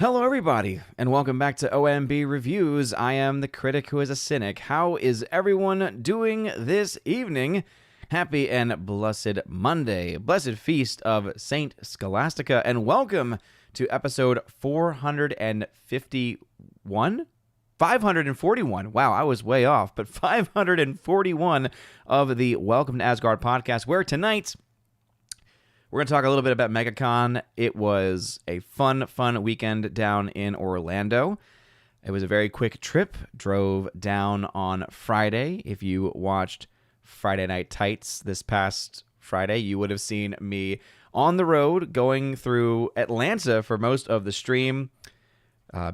Hello, everybody, and welcome back to OMB Reviews. I am the critic who is a cynic. How is everyone doing this evening? Happy and blessed Monday, blessed feast of Saint Scholastica, and welcome to episode 451? 541. Wow, I was way off, but 541 of the Welcome to Asgard podcast, where tonight we're going to talk a little bit about Megacon. It was a fun weekend down in Orlando. It was a very quick trip. Drove down on Friday. If you watched Friday Night Tights this past Friday, you would have seen me on the road going through Atlanta for most of the stream,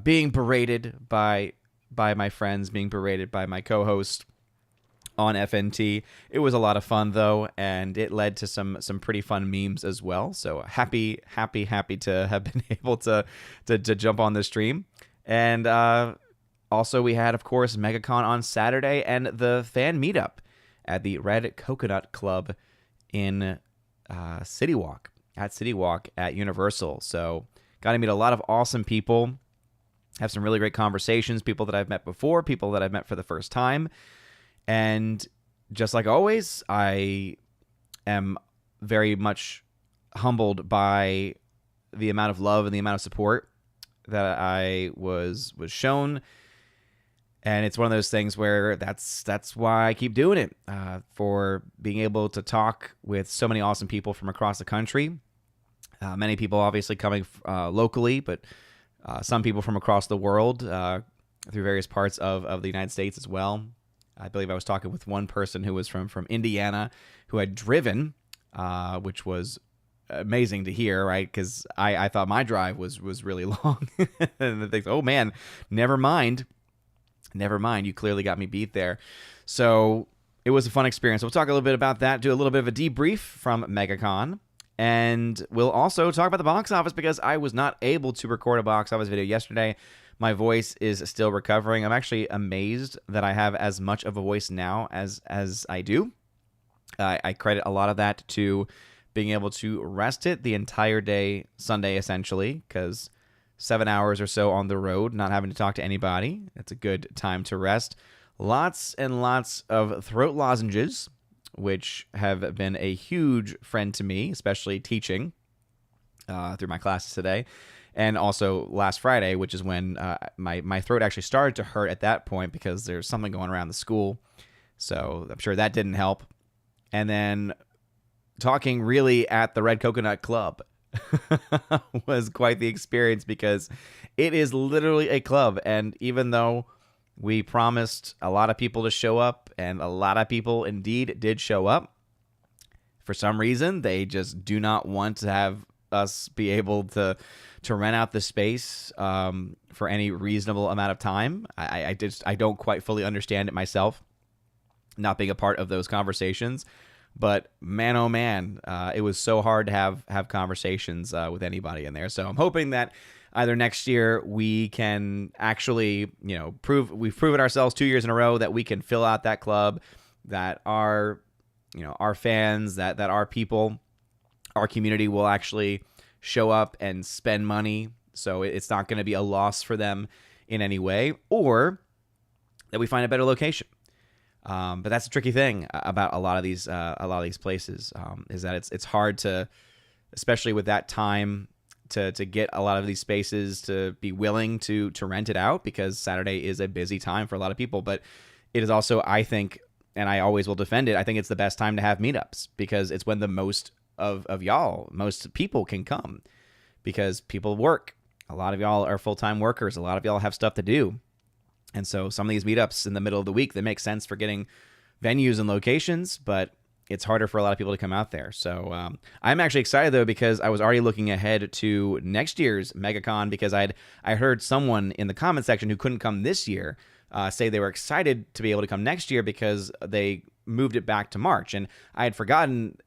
being berated by my friends, being berated by my co-host on FNT. It was a lot of fun, though, and it led to some pretty fun memes as well. So happy to have been able to jump on the stream. And also we had, of course, Megacon on Saturday and the fan meetup at the Red Coconut Club in City Walk at Universal. So got to meet a lot of awesome people, have some really great conversations, people that I've met before, people that I've met for the first time. And just like always, I am very much humbled by the amount of love and the amount of support that I was shown. And it's one of those things where that's why I keep doing it, for being able to talk with so many awesome people from across the country. Many people obviously coming locally, but some people from across the world, through various parts of the United States as well. I believe I was talking with one person who was from Indiana, who had driven, which was amazing to hear, right? Because I thought my drive was really long. And they think, oh man, never mind. You clearly got me beat there. So it was a fun experience. We'll talk a little bit about that, do a little bit of a debrief from Megacon. And we'll also talk about the box office because I was not able to record a box office video yesterday. My voice is still recovering. I'm actually amazed that I have as much of a voice now as I do. I credit a lot of that to being able to rest it the entire day, Sunday essentially, because 7 hours or so on the road, not having to talk to anybody. It's a good time to rest. Lots and lots of throat lozenges, which have been a huge friend to me, especially teaching through my classes today. And also last Friday, which is when my throat actually started to hurt at that point because there's something going around the school. So I'm sure that didn't help. And then talking really at the Red Coconut Club was quite the experience because it is literally a club. And even though we promised a lot of people to show up, and a lot of people indeed did show up, for some reason, they just do not want to have us be able to rent out the space for any reasonable amount of time. I don't quite fully understand it myself, not being a part of those conversations. But man, oh man, it was so hard to have conversations with anybody in there. So I'm hoping that either next year we can actually, we've proven ourselves 2 years in a row that we can fill out that club, that our fans, that our people, our community will actually show up and spend money, so it's not going to be a loss for them in any way, or that we find a better location. But that's a tricky thing about a lot of these places, is that it's hard to, especially with that time, to get a lot of these spaces to be willing to rent it out, because Saturday is a busy time for a lot of people. But it is also, I think, and I always will defend it, I think it's the best time to have meetups, because it's when the most most people can come, because people work. A lot of y'all are full-time workers. A lot of y'all have stuff to do. And so some of these meetups in the middle of the week, they make sense for getting venues and locations, but it's harder for a lot of people to come out there. So I'm actually excited, though, because I was already looking ahead to next year's Megacon, because I heard someone in the comment section who couldn't come this year say they were excited to be able to come next year because they moved it back to March. And I had forgotten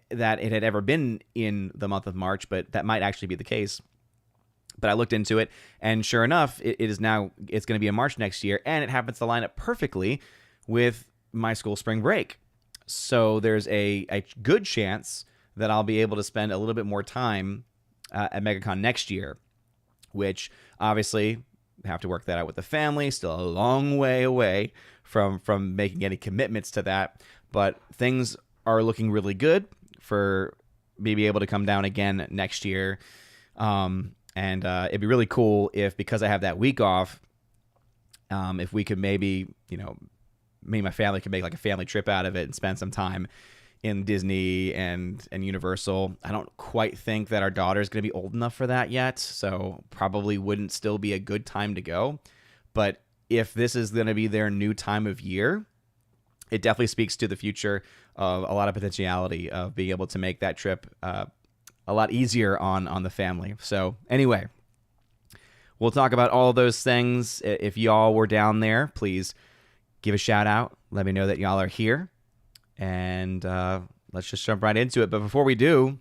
that it had ever been in the month of March, but that might actually be the case. But I looked into it, and sure enough, it's going to be in March next year, and it happens to line up perfectly with my school spring break. So there's a good chance that I'll be able to spend a little bit more time at Megacon next year, which obviously have to work that out with the family. Still a long way away from making any commitments to that, but things are looking really good for me to be able to come down again next year. And it'd be really cool if, because I have that week off, if we could maybe, me and my family could make like a family trip out of it and spend some time in Disney and Universal. I don't quite think that our daughter is going to be old enough for that yet, so probably wouldn't still be a good time to go. But if this is going to be their new time of year, it definitely speaks to the future of a lot of potentiality of being able to make that trip a lot easier on the family. So anyway, we'll talk about all those things. If y'all were down there, please give a shout out. Let me know that y'all are here. And let's just jump right into it. But before we do,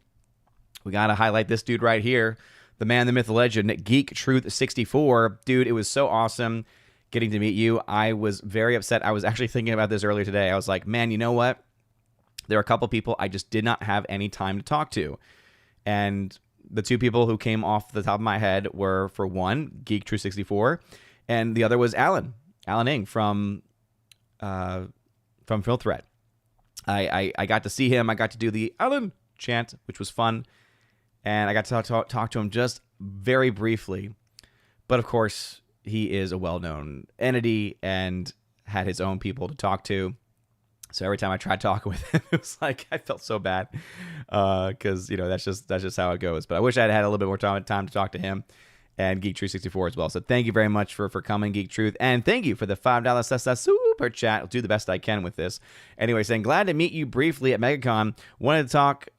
we got to highlight this dude right here. The man, the myth, the legend, Geek Truth 64. Dude, it was so awesome getting to meet you. I was very upset. I was actually thinking about this earlier today. I was like, man, you know what? There are a couple people I just did not have any time to talk to. And the two people who came off the top of my head were, for one, Geek Truth 64, and the other was Alan Ng from Phil Threat. I got to see him. I got to do the Alan chant, which was fun. And I got to talk to him just very briefly. But of course, he is a well-known entity and had his own people to talk to. So every time I tried talking with him, it was like I felt so bad because that's just how it goes. But I wish I had a little bit more time to talk to him and Geek Truth 64 as well. So thank you very much for coming, Geek Truth, and thank you for the $5 super chat. I'll do the best I can with this. Anyway, saying glad to meet you briefly at Megacon. Wanted to talk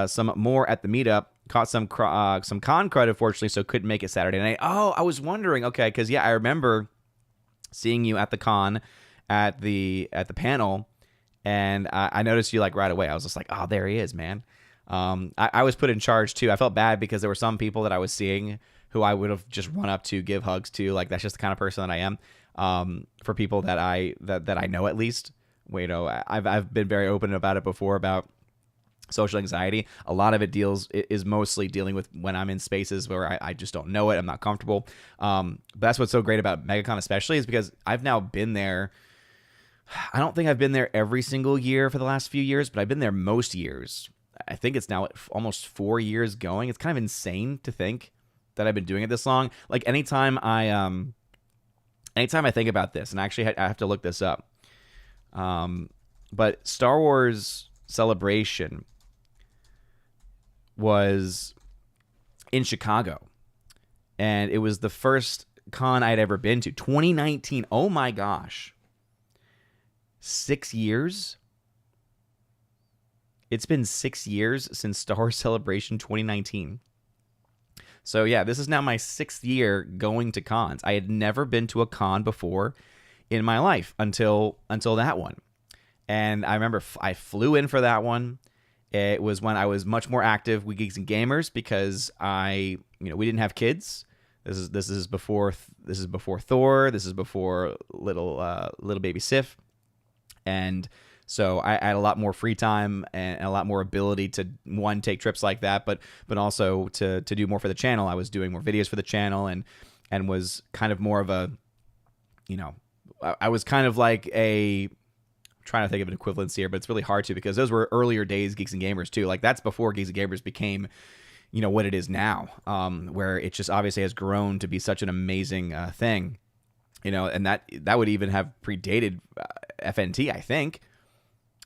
some more at the meetup. Caught some con credit, fortunately, so couldn't make it Saturday night. Oh, I was wondering. Okay, because I remember seeing you at the con at the panel. And I noticed you like right away. I was just like, oh, there he is, man. I was put in charge too. I felt bad because there were some people that I was seeing who I would have just run up to, give hugs to. Like, that's just the kind of person that I am. For people that I know, at least. I've been very open about it before about social anxiety. A lot of it is mostly dealing with when I'm in spaces where I just don't know it. I'm not comfortable. But that's what's so great about Megacon, especially, is because I've now been there. I don't think I've been there every single year for the last few years, but I've been there most years. I think it's now almost 4 years going. It's kind of insane to think that I've been doing it this long. Like anytime I think about this, and actually I have to look this up. But Star Wars Celebration was in Chicago, and it was the first con I'd ever been to. 2019. Oh my gosh. 6 years? It's been 6 years since Star Wars Celebration 2019. So yeah, this is now my 6th year going to cons. I had never been to a con before in my life until that one. And I remember I flew in for that one. It was when I was much more active with Geeks and Gamers because we didn't have kids. This is before Thor. This is before little baby Sif. And so I had a lot more free time and a lot more ability to, one, take trips like that, but also to do more for the channel. I was doing more videos for the channel and was kind of more of a, I was kind of like I'm trying to think of an equivalence here, but it's really hard to, because those were earlier days Geeks and Gamers too. Like that's before Geeks and Gamers became, what it is now, where it just obviously has grown to be such an amazing thing. And that would even have predated FNT, I think.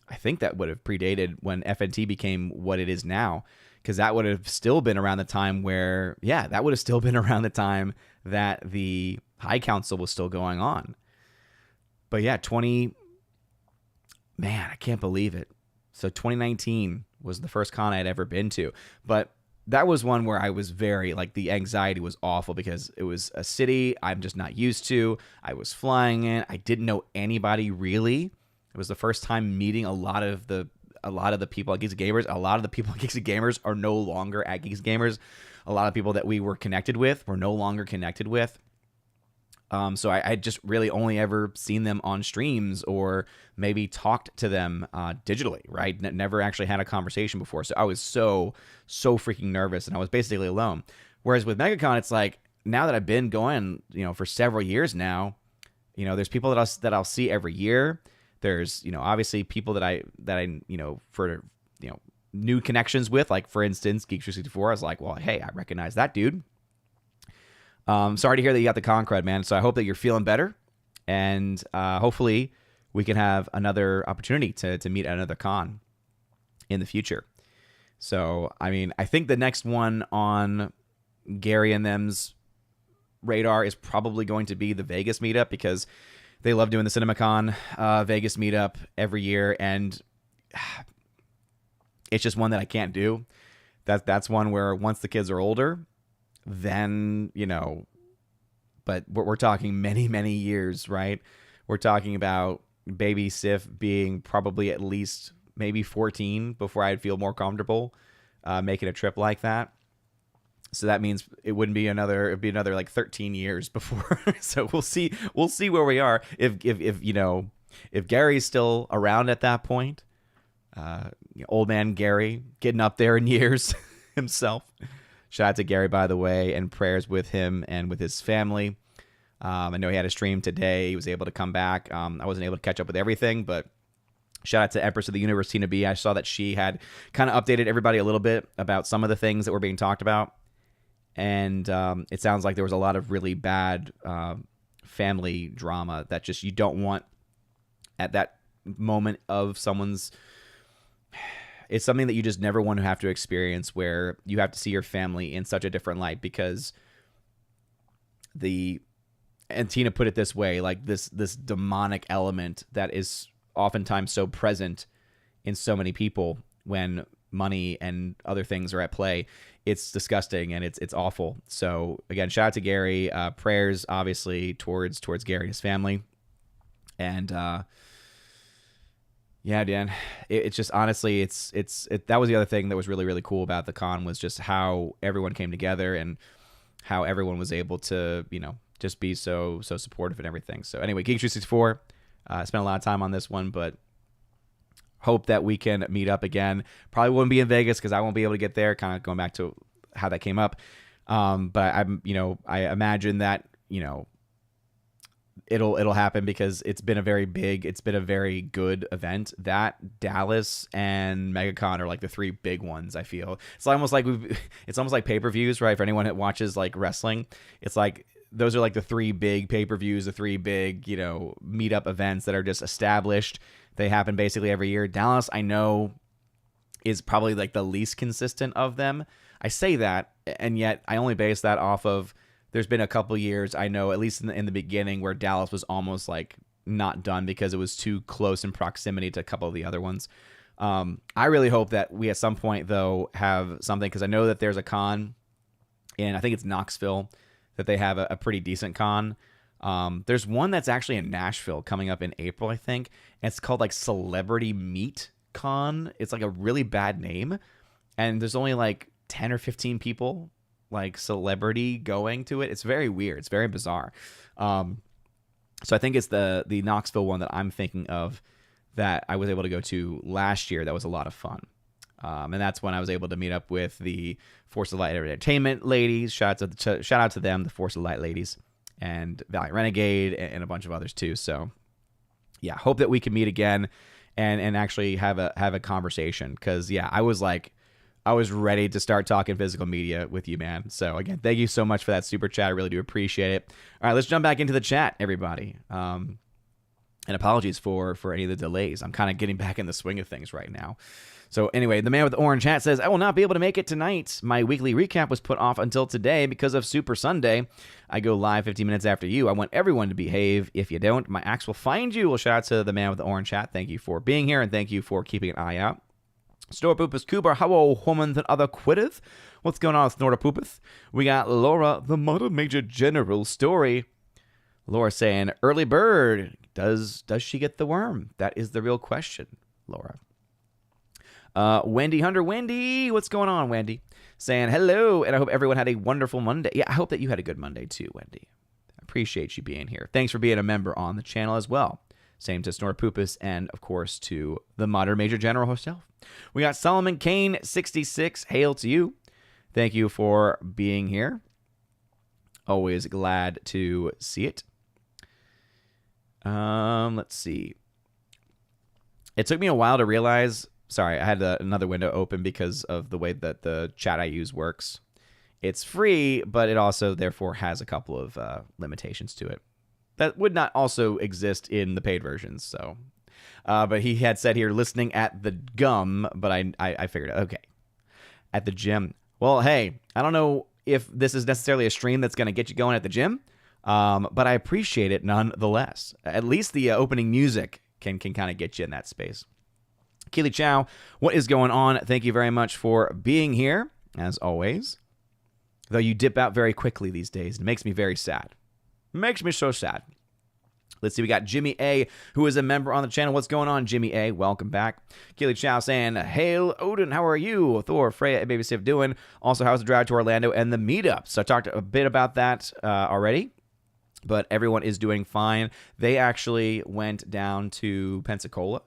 I think that would have predated when FNT became what it is now, because that would have still been around the time where, that would have still been around the time that the High Council was still going on. But yeah, man, I can't believe it. So 2019 was the first con I had ever been to. But that was one where I was very, the anxiety was awful because it was a city I'm just not used to. I was flying in. I didn't know anybody really. It was the first time meeting a lot of the people at Geeks and Gamers. A lot of the people at Geeks and Gamers are no longer at Geeks and Gamers. A lot of people that we were connected with were no longer connected with. So I just really only ever seen them on streams or maybe talked to them digitally, right? Never actually had a conversation before. So I was so freaking nervous, and I was basically alone. Whereas with Megacon, it's like now that I've been going, for several years now, there's people that I'll see every year. There's, obviously people that I for, new connections with, like for instance, Geek 364. I was like, well, hey, I recognize that dude. Sorry to hear that you got the con crud, man. So I hope that you're feeling better, and hopefully we can have another opportunity to meet at another con in the future. So, I mean, I think the next one on Gary and them's radar is probably going to be the Vegas meetup, because they love doing the CinemaCon Vegas meetup every year, and it's just one that I can't do. That's one where once the kids are older, then, but we're talking many, many years, right? We're talking about baby Sif being probably at least maybe 14 before I'd feel more comfortable making a trip like that. So that means it'd be another like 13 years before. So we'll see where we are. If Gary's still around at that point, old man Gary getting up there in years himself. Shout out to Gary, by the way, and prayers with him and with his family. I know he had a stream today. He was able to come back. I wasn't able to catch up with everything, but shout out to Empress of the Universe, Tina B. I saw that she had kind of updated everybody a little bit about some of the things that were being talked about. And it sounds like there was a lot of really bad family drama that just you don't want at that moment of someone's... It's something that you just never want to have to experience, where you have to see your family in such a different light, because and Tina put it this way, like this demonic element that is oftentimes so present in so many people when money and other things are at play. It's disgusting and it's awful. So again, shout out to Gary. Prayers obviously towards Gary and his family. And yeah, Dan, it's just honestly, that was the other thing that was really, really cool about the con, was just how everyone came together and how everyone was able to, just be so supportive and everything. So anyway, Geek 364, spent a lot of time on this one, but hope that we can meet up again. Probably won't be in Vegas because I won't be able to get there, kind of going back to how that came up. But I imagine that, it'll happen, because it's been a very good event. That, Dallas, and Megacon are like the three big ones. I feel it's almost like pay-per-views, right? For anyone that watches like wrestling, it's like those are like the three big pay-per-views, the three big, meetup events that are just established. They happen basically every year. Dallas, I know, is probably like the least consistent of them. I say that, and yet I only base that off of, there's been a couple years, I know, at least in the beginning, where Dallas was almost like not done because it was too close in proximity to a couple of the other ones. I really hope that we at some point, though, have something, because I know that there's a con in, I think it's Knoxville, that they have a pretty decent con. There's one that's actually in Nashville coming up in April, I think. And it's called like Celebrity Meet Con. It's like a really bad name. And there's only like 10 or 15 people, like celebrity, going to it. It's very weird. It's very bizarre. So I think it's the Knoxville one that I'm thinking of, that I was able to go to last year. That was a lot of fun. And that's when I was able to meet up with the Force of Light Entertainment ladies. Shout out to them, the Force of Light ladies, and Valiant Renegade, and a bunch of others too. So yeah, hope that we can meet again and actually have a conversation, because yeah, I was ready to start talking physical media with you, man. So again, thank you so much for that super chat. I really do appreciate it. All right, let's jump back into the chat, everybody. And apologies for any of the delays. I'm kind of getting back in the swing of things right now. So anyway, the man with the orange hat says, I will not be able to make it tonight. My weekly recap was put off until today because of Super Sunday. I go live 15 minutes after you. I want everyone to behave. If you don't, my axe will find you. Well, shout out to the man with the orange hat. Thank you for being here, and thank you for keeping an eye out. Snorpoopus Kubar, hello, woman that other quitteth. What's going on, Snorpoopus? We got Laura, the Modern Major General story. Laura saying, early bird, does she get the worm? That is the real question, Laura. Wendy Hunter, Wendy, what's going on, Wendy? Saying hello, and I hope everyone had a wonderful Monday. Yeah, I hope that you had a good Monday too, Wendy. I appreciate you being here. Thanks for being a member on the channel as well. Same to Snorpoopus, and of course to the Modern Major General herself. We got Solomon Kane 66. Hail to you. Thank you for being here. Always glad to see it. Let's see. It took me a while to realize. Sorry, I had another window open because of the way that the chat I use works. It's free, but it also therefore has a couple of limitations to it that would not also exist in the paid versions. So, but he had said here, listening at the gum, but I figured, okay, at the gym. Well, hey, I don't know if this is necessarily a stream that's going to get you going at the gym, but I appreciate it nonetheless. At least the opening music can kind of get you in that space. Keely Chow, what is going on? Thank you very much for being here, as always. Though you dip out very quickly these days. It makes me very sad. It makes me so sad. Let's see, we got Jimmy A, who is a member on the channel. What's going on, Jimmy A? Welcome back. Keely Chow saying, Hail Odin, how are you? Thor, Freya, and Baby Safe doing? Also, how's the drive to Orlando and the meetup? So I talked a bit about that already, but everyone is doing fine. They actually went down to Pensacola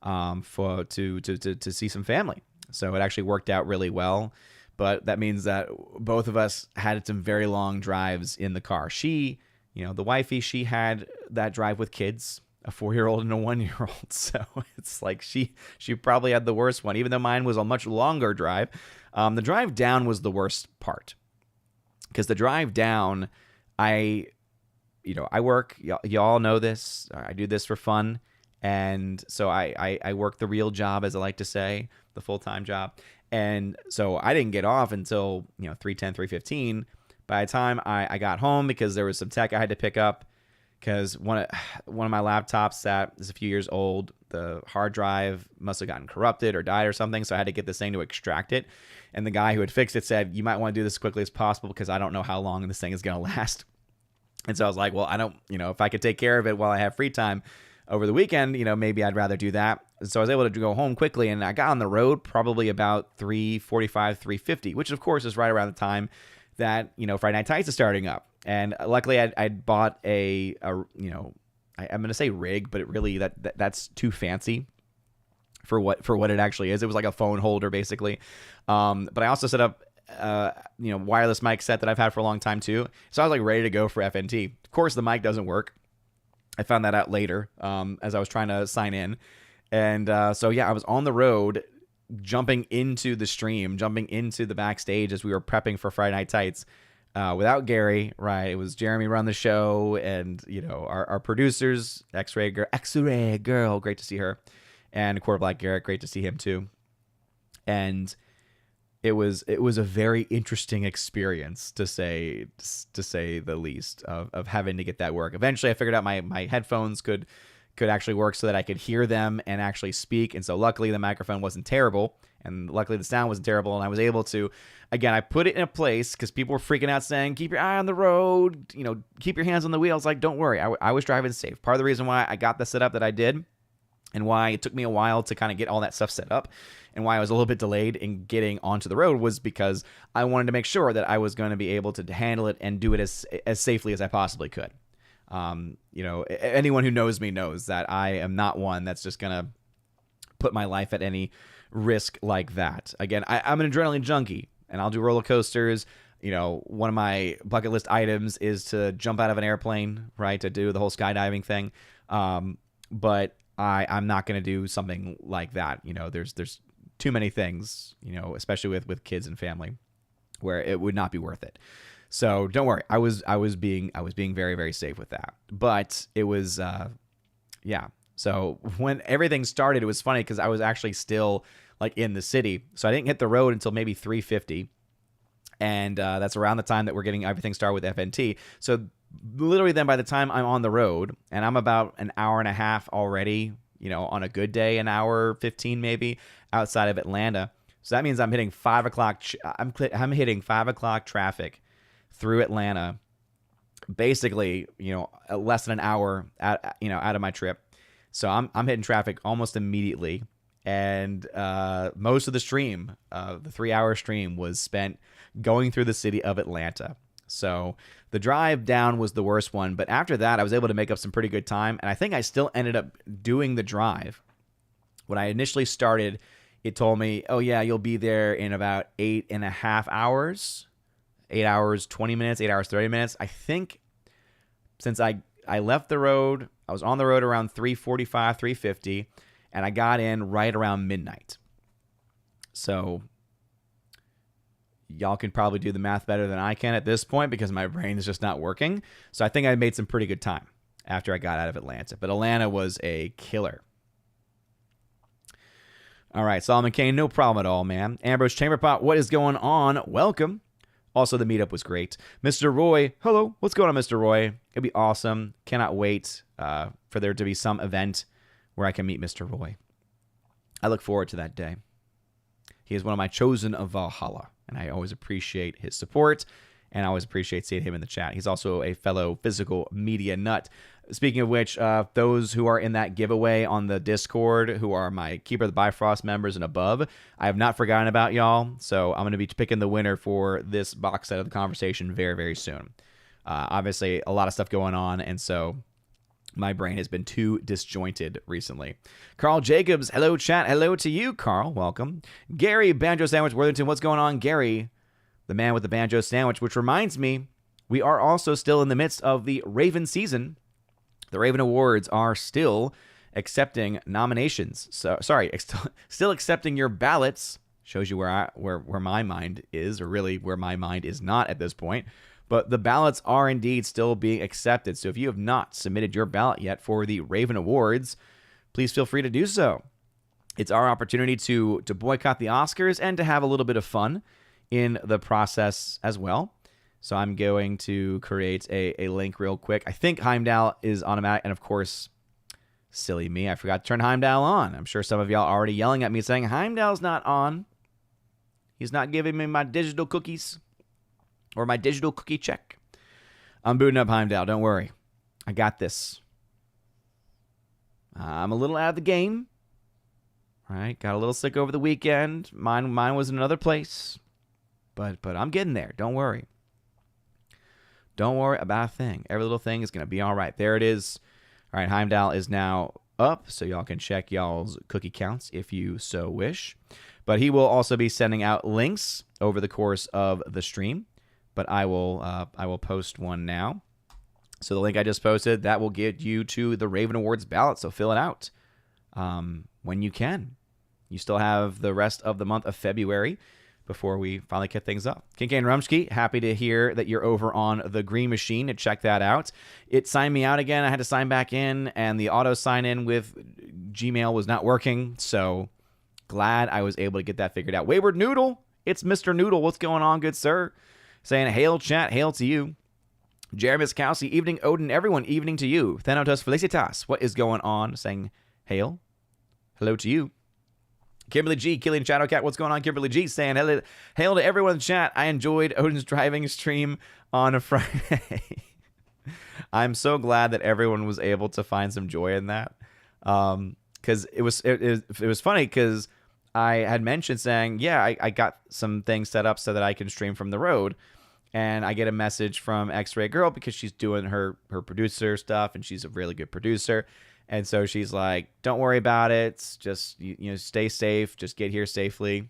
to see some family. So it actually worked out really well. But that means that both of us had some very long drives in the car. She, the wifey, she had that drive with kids, a 4-year-old and a 1-year-old. So it's like she probably had the worst one, even though mine was a much longer drive. The drive down was the worst part, because the drive down, I work. Y'all know this. I do this for fun. And so I work the real job, as I like to say, the full-time job. And so I didn't get off until 3:10, 3:15. By the time I got home, because there was some tech I had to pick up, because one of my laptops that is a few years old, the hard drive must have gotten corrupted or died or something. So I had to get this thing to extract it. And the guy who had fixed it said, you might want to do this as quickly as possible, because I don't know how long this thing is going to last. And so I was like, well, I don't, if I could take care of it while I have free time over the weekend, maybe I'd rather do that. So I was able to go home quickly, and I got on the road probably about 3:45, 3:50, which of course is right around the time that, Friday Night Tights is starting up. And luckily I'd bought I'm going to say rig, but it really, that's too fancy for what it actually is. It was like a phone holder basically. But I also set up, wireless mic set that I've had for a long time too. So I was like ready to go for FNT. Of course the mic doesn't work. I found that out later as I was trying to sign in. And so, yeah, I was on the road, jumping into the stream, jumping into the backstage as we were prepping for Friday Night Tights without Gary, right? It was Jeremy run the show, and, our producers, X-Ray Girl, great to see her, and Quarter Black Garrett, great to see him too. And it was a very interesting experience, to say the least, of having to get that work. Eventually I figured out my headphones could actually work so that I could hear them and actually speak. And so luckily the microphone wasn't terrible, and luckily the sound wasn't terrible, and I was able to, again, I put it in a place, because people were freaking out saying, keep your eye on the road, keep your hands on the wheel. I was like, don't worry, I was driving safe. Part of the reason why I got the setup that I did, and why it took me a while to kind of get all that stuff set up, and why I was a little bit delayed in getting onto the road, was because I wanted to make sure that I was going to be able to handle it and do it as safely as I possibly could. Anyone who knows me knows that I am not one that's just going to put my life at any risk like that. Again, I'm an adrenaline junkie, and I'll do roller coasters. One of my bucket list items is to jump out of an airplane, right? To do the whole skydiving thing. But I'm not going to do something like that. There's too many things, especially with kids and family, where it would not be worth it. So don't worry. I was being very, very safe with that. But it was, yeah. So when everything started, it was funny, because I was actually still like in the city. So I didn't hit the road until maybe 3:50. And that's around the time that we're getting everything started with FNT. So literally then by the time I'm on the road, and I'm about an hour and a half already, on a good day, an hour 15 maybe, outside of Atlanta. So that means I'm hitting 5 o'clock. I'm hitting 5 o'clock traffic through Atlanta, basically, less than an hour out of my trip. So I'm hitting traffic almost immediately. And most of the stream, the 3-hour stream, was spent going through the city of Atlanta. So the drive down was the worst one. But after that, I was able to make up some pretty good time. And I think I still ended up doing the drive. When I initially started, it told me, oh, yeah, you'll be there in about 8.5 hours. 8 hours, 20 minutes, 8 hours, 30 minutes. I think since I left the road, I was on the road around 3:45, 3:50, and I got in right around midnight. So y'all can probably do the math better than I can at this point because my brain is just not working. So I think I made some pretty good time after I got out of Atlanta. But Atlanta was a killer. All right, Solomon Kane, no problem at all, man. Ambrose Chamberpot, what is going on? Welcome. Also, the meetup was great. Mr. Roy, hello. What's going on, Mr. Roy? It'll be awesome. Cannot wait for there to be some event where I can meet Mr. Roy. I look forward to that day. He is one of my chosen of Valhalla, and I always appreciate his support, and I always appreciate seeing him in the chat. He's also a fellow physical media nut. Speaking of which, those who are in that giveaway on the Discord, who are my Keeper of the Bifrost members and above, I have not forgotten about y'all, so I'm going to be picking the winner for this box set of the conversation very, very soon. Obviously, a lot of stuff going on, and so my brain has been too disjointed recently. Carl Jacobs, hello, chat. Hello to you, Carl. Welcome. Gary, Banjo Sandwich Worthington, what's going on? Gary, the man with the banjo sandwich, which reminds me, we are also still in the midst of the Raven season. The Raven Awards are still accepting nominations. So, sorry, still accepting your ballots. Shows you where my mind is, or really where my mind is not at this point. But the ballots are indeed still being accepted. So if you have not submitted your ballot yet for the Raven Awards, please feel free to do so. It's our opportunity to boycott the Oscars and to have a little bit of fun in the process as well. So I'm going to create a link real quick. I think Heimdall is automatic. And of course, silly me, I forgot to turn Heimdall on. I'm sure some of y'all are already yelling at me saying, Heimdall's not on. He's not giving me my digital cookies or my digital cookie check. I'm booting up Heimdall. Don't worry. I got this. I'm a little out of the game. All right. Got a little sick over the weekend. Mine was in another place. But I'm getting there. Don't worry. Don't worry about a thing. Every little thing is going to be all right. There it is. All right, Heimdall is now up, so y'all can check y'all's cookie counts if you so wish. But he will also be sending out links over the course of the stream. But I will post one now. So the link I just posted, that will get you to the Raven Awards ballot, so fill it out when you can. You still have the rest of the month of February before we finally get things up. Kincaid Rumsky, happy to hear that you're over on the Green Machine to check that out. It signed me out again. I had to sign back in, and the auto sign-in with Gmail was not working, so glad I was able to get that figured out. Wayward Noodle, it's Mr. Noodle. What's going on, good sir? Saying, hail, chat, hail to you. Jeremy Skowski, evening, Odin, everyone, evening to you. Thanatos Felicitas, what is going on? Saying, hail, hello to you. Kimberly G, Killian Shadowcat, what's going on? Kimberly G saying, hail to everyone in the chat. I enjoyed Odin's driving stream on a Friday. I'm so glad that everyone was able to find some joy in that. Because it was funny because I had mentioned saying, yeah, I got some things set up so that I can stream from the road. And I get a message from X-Ray Girl because she's doing her producer stuff, and she's a really good producer. And so she's like, don't worry about it. Just, you know, stay safe. Just get here safely.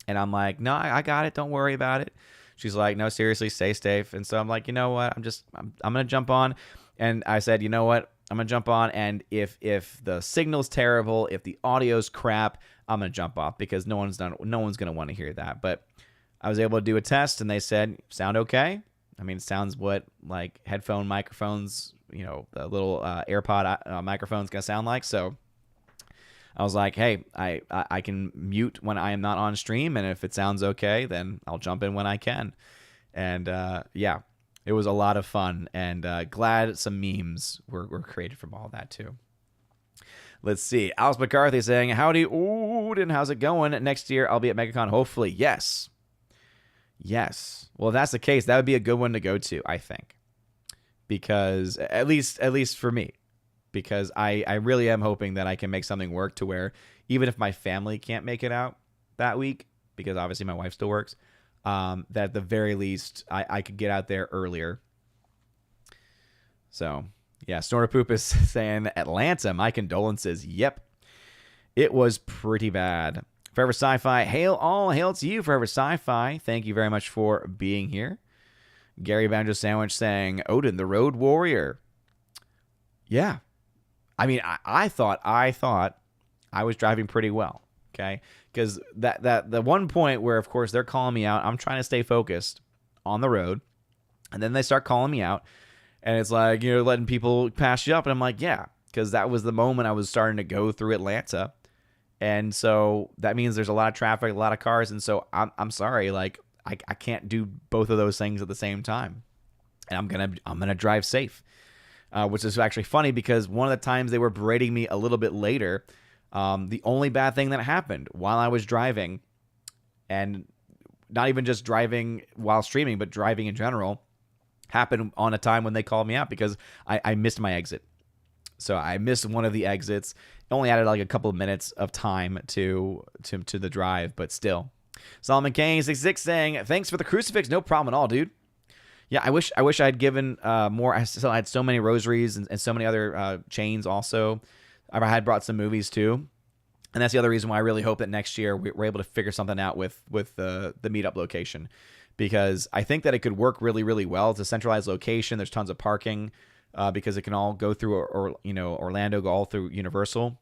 And I'm like, no, I got it. Don't worry about it. She's like, no, seriously, stay safe. And so I'm like, you know what? I'm going to jump on. And I said, you know what? I'm going to jump on. And if the signal's terrible, if the audio's crap, I'm going to jump off because no one's going to want to hear that. But I was able to do a test, and they said, sound okay? I mean, it sounds what like headphone microphones, you know, the little AirPod microphone's going to sound like. So I was like, hey, I can mute when I am not on stream, and if it sounds okay, then I'll jump in when I can. And yeah, it was a lot of fun, and glad some memes were created from all that too. Let's see. Alice McCarthy saying, howdy, Odin, how's it going? Next year, I'll be at Megacon, hopefully. Yes. Yes. Well, if that's the case, that would be a good one to go to, I think. Because, at least for me. Because I really am hoping that I can make something work to where, even if my family can't make it out that week, because obviously my wife still works, that at the very least, I could get out there earlier. So, yeah, Snorter Poop is saying, Atlanta, my condolences. Yep. It was pretty bad. Forever Sci-Fi, all hail to you, Forever Sci-Fi. Thank you very much for being here. Gary Banjo Sandwich saying, Odin, the Road Warrior. Yeah. I mean, I thought I was driving pretty well, okay? Because the one point where, of course, they're calling me out, I'm trying to stay focused on the road, and then they start calling me out, and it's like, letting people pass you up, and I'm like, yeah, because that was the moment I was starting to go through Atlanta, and so that means there's a lot of traffic, a lot of cars, and so I'm sorry, like, I can't do both of those things at the same time, and I'm gonna drive safe, which is actually funny because one of the times they were berating me a little bit later, the only bad thing that happened while I was driving, and not even just driving while streaming, but driving in general, happened on a time when they called me out because I missed my exit. So I missed one of the exits. It only added like a couple of minutes of time to the drive, but still. Solomon Kane 66 saying, thanks for the crucifix. No problem at all, dude. Yeah, I wish I had given more. I had so many rosaries and so many other chains also. I had brought some movies too. And that's the other reason why I really hope that next year we're able to figure something out with the meetup location. Because I think that it could work really, really well. It's a centralized location. There's tons of parking because it can all go through Orlando, go all through Universal.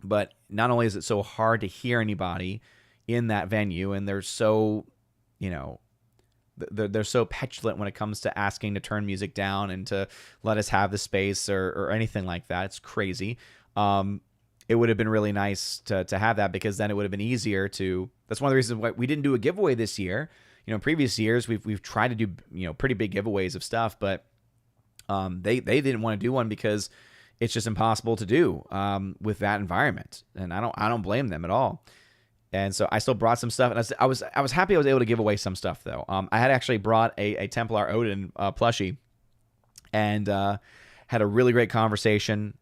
But not only is it so hard to hear anybody in that venue, and they're so, they're so petulant when it comes to asking to turn music down and to let us have the space or anything like that. It's crazy. It would have been really nice to have that, because then it would have been easier to. That's one of the reasons why we didn't do a giveaway this year. In previous years we've tried to do pretty big giveaways of stuff, but they didn't want to do one because it's just impossible to do with that environment, and I don't blame them at all. And so I still brought some stuff, and I was happy I was able to give away some stuff though. I had actually brought a Templar Odin plushie, and had a really great conversation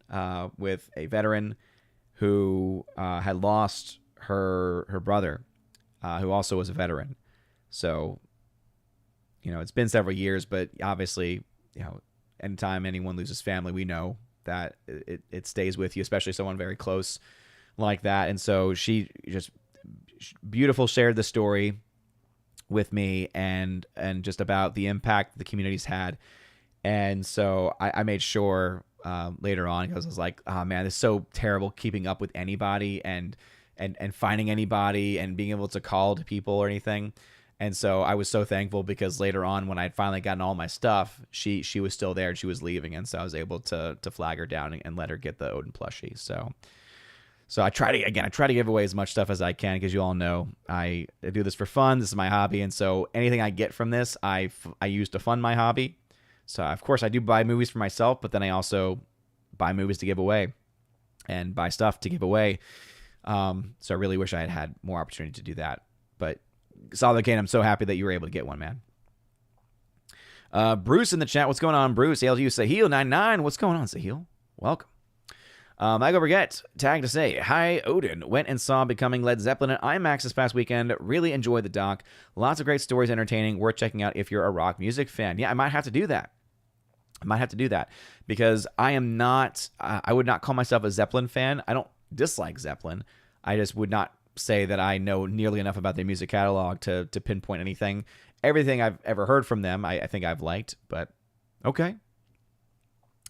with a veteran who had lost her brother, who also was a veteran. So, it's been several years, but obviously, anytime anyone loses family, we know that it stays with you, especially someone very close like that. And so she just beautiful shared the story with me and just about the impact the community's had. And so I made sure later on, because I was like, oh man, it's so terrible keeping up with anybody and finding anybody and being able to call to people or anything. And so I was so thankful, because later on when I had finally gotten all my stuff, she was still there and she was leaving. And so I was able to flag her down and let her get the Odin plushie. So I try to give away as much stuff as I can, because you all know I do this for fun. This is my hobby. And so anything I get from this, I use to fund my hobby. So of course I do buy movies for myself, but then I also buy movies to give away and buy stuff to give away. So I really wish I had more opportunity to do that. But Solid Kane, I'm so happy that you were able to get one, man. Bruce in the chat. What's going on, Bruce? ALU Sahil99. What's going on, Sahil? Welcome. Michael Brigette tagged to say, hi, Odin. Went and saw Becoming Led Zeppelin at IMAX this past weekend. Really enjoyed the doc. Lots of great stories, entertaining. Worth checking out if you're a rock music fan. Yeah, I might have to do that. Because I am not, I would not call myself a Zeppelin fan. I don't dislike Zeppelin. I just would not say that I know nearly enough about their music catalog to pinpoint anything. Everything I've ever heard from them, I think I've liked, but okay.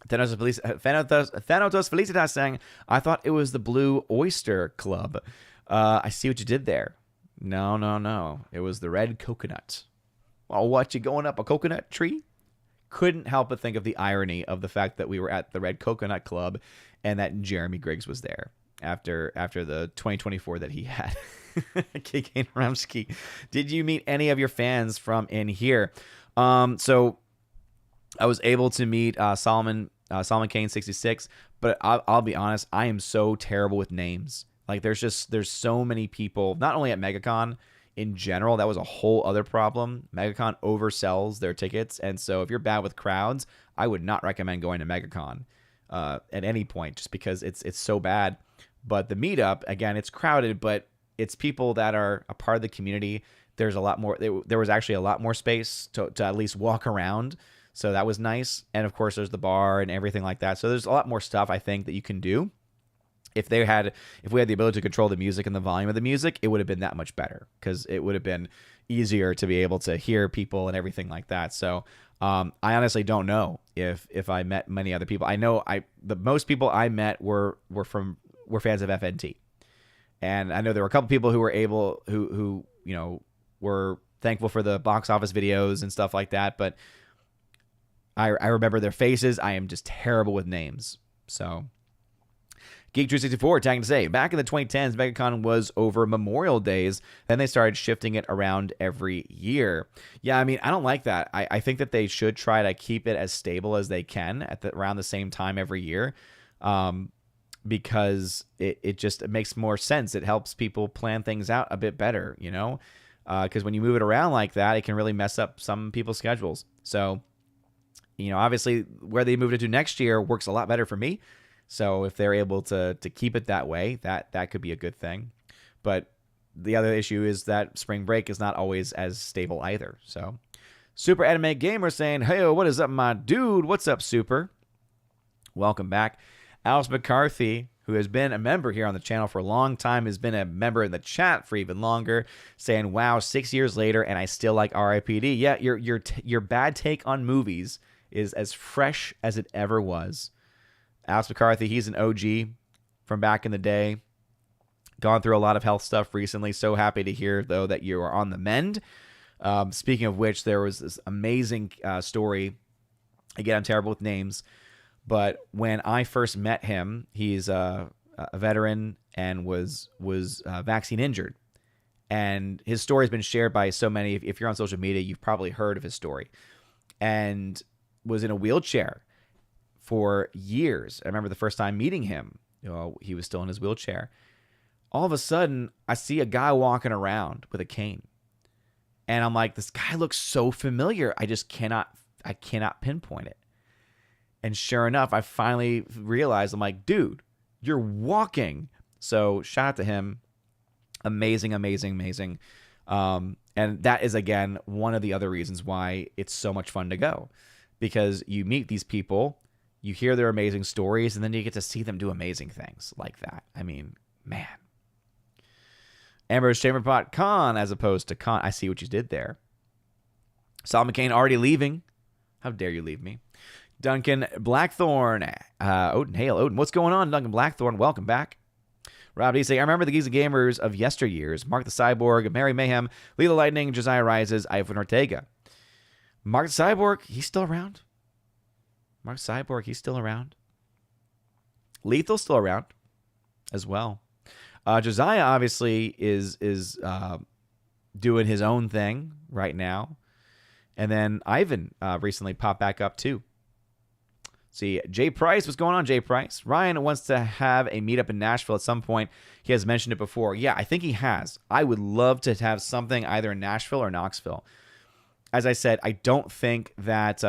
Thanatos Felicitas saying, I thought it was the Blue Oyster Club. I see what you did there. No. It was the Red Coconut. Well, what, you going up a coconut tree? Couldn't help but think of the irony of the fact that we were at the Red Coconut Club and that Jeremy Griggs was there after the 2024 that he had. KK Ramsky. Did you meet any of your fans from in here? So I was able to meet Solomon Kane 66, but I'll be honest, I am so terrible with names. Like there's so many people, not only at Megacon, in general, that was a whole other problem. Megacon oversells their tickets, and so if you're bad with crowds, I would not recommend going to Megacon at any point, just because it's so bad. But the meetup, again, it's crowded, but it's people that are a part of the community. There's a lot more. There was actually a lot more space to at least walk around, so that was nice. And of course, there's the bar and everything like that. So there's a lot more stuff I think that you can do If we had the ability to control the music and the volume of the music, it would have been that much better, because it would have been easier to be able to hear people and everything like that. So I honestly don't know if I met many other people. I know the most people I met were fans of FNT, and I know there were a couple people who were who were thankful for the box office videos and stuff like that. But I remember their faces. I am just terrible with names. So Geek364 tagging to say, back in the 2010s, Megacon was over Memorial Days. Then they started shifting it around every year. Yeah, I mean, I don't like that. I think that they should try to keep it as stable as they can around the same time every year, because it makes more sense. It helps people plan things out a bit better, because when you move it around like that, it can really mess up some people's schedules. So, obviously where they moved it to next year works a lot better for me. So if they're able to keep it that way, that could be a good thing. But the other issue is that spring break is not always as stable either. So Super Anime Gamer saying, hey, what is up, my dude? What's up, Super? Welcome back. Alice McCarthy, who has been a member here on the channel for a long time, has been a member in the chat for even longer, saying, wow, 6 years later, and I still like R.I.P.D. Yeah, your bad take on movies is as fresh as it ever was. Alex McCarthy, he's an OG from back in the day. Gone through a lot of health stuff recently. So happy to hear, though, that you are on the mend. Speaking of which, there was this amazing story. Again, I'm terrible with names. But when I first met him, he's a veteran and was vaccine injured. And his story has been shared by so many. If you're on social media, you've probably heard of his story. And was in a wheelchair for years. I remember the first time meeting him, he was still in his wheelchair. All of a sudden, I see a guy walking around with a cane. And I'm like, this guy looks so familiar. I cannot pinpoint it. And sure enough, I finally realized, I'm like, dude, you're walking. So shout out to him. Amazing, amazing, amazing. And that is, again, one of the other reasons why it's so much fun to go. Because you meet these people, you hear their amazing stories, and then you get to see them do amazing things like that. I mean, man. Ambrose Chamberpot Con as opposed to Con. I see what you did there. Sal McCain already leaving. How dare you leave me? Duncan Blackthorn. Odin, hail Odin. What's going on, Duncan Blackthorn? Welcome back. Rob D say, I remember the Giza Gamers of yesteryears. Mark the Cyborg, Mary Mayhem, Leela Lightning, Josiah Rises, Ivan Ortega. Mark the Cyborg, he's still around. Mark Cyborg, he's still around. Lethal's still around as well. Josiah obviously is doing his own thing right now. And then Ivan recently popped back up too. See, Jay Price, what's going on, Jay Price? Ryan wants to have a meetup in Nashville at some point. He has mentioned it before. Yeah, I think he has. I would love to have something either in Nashville or Knoxville. As I said, I don't think that...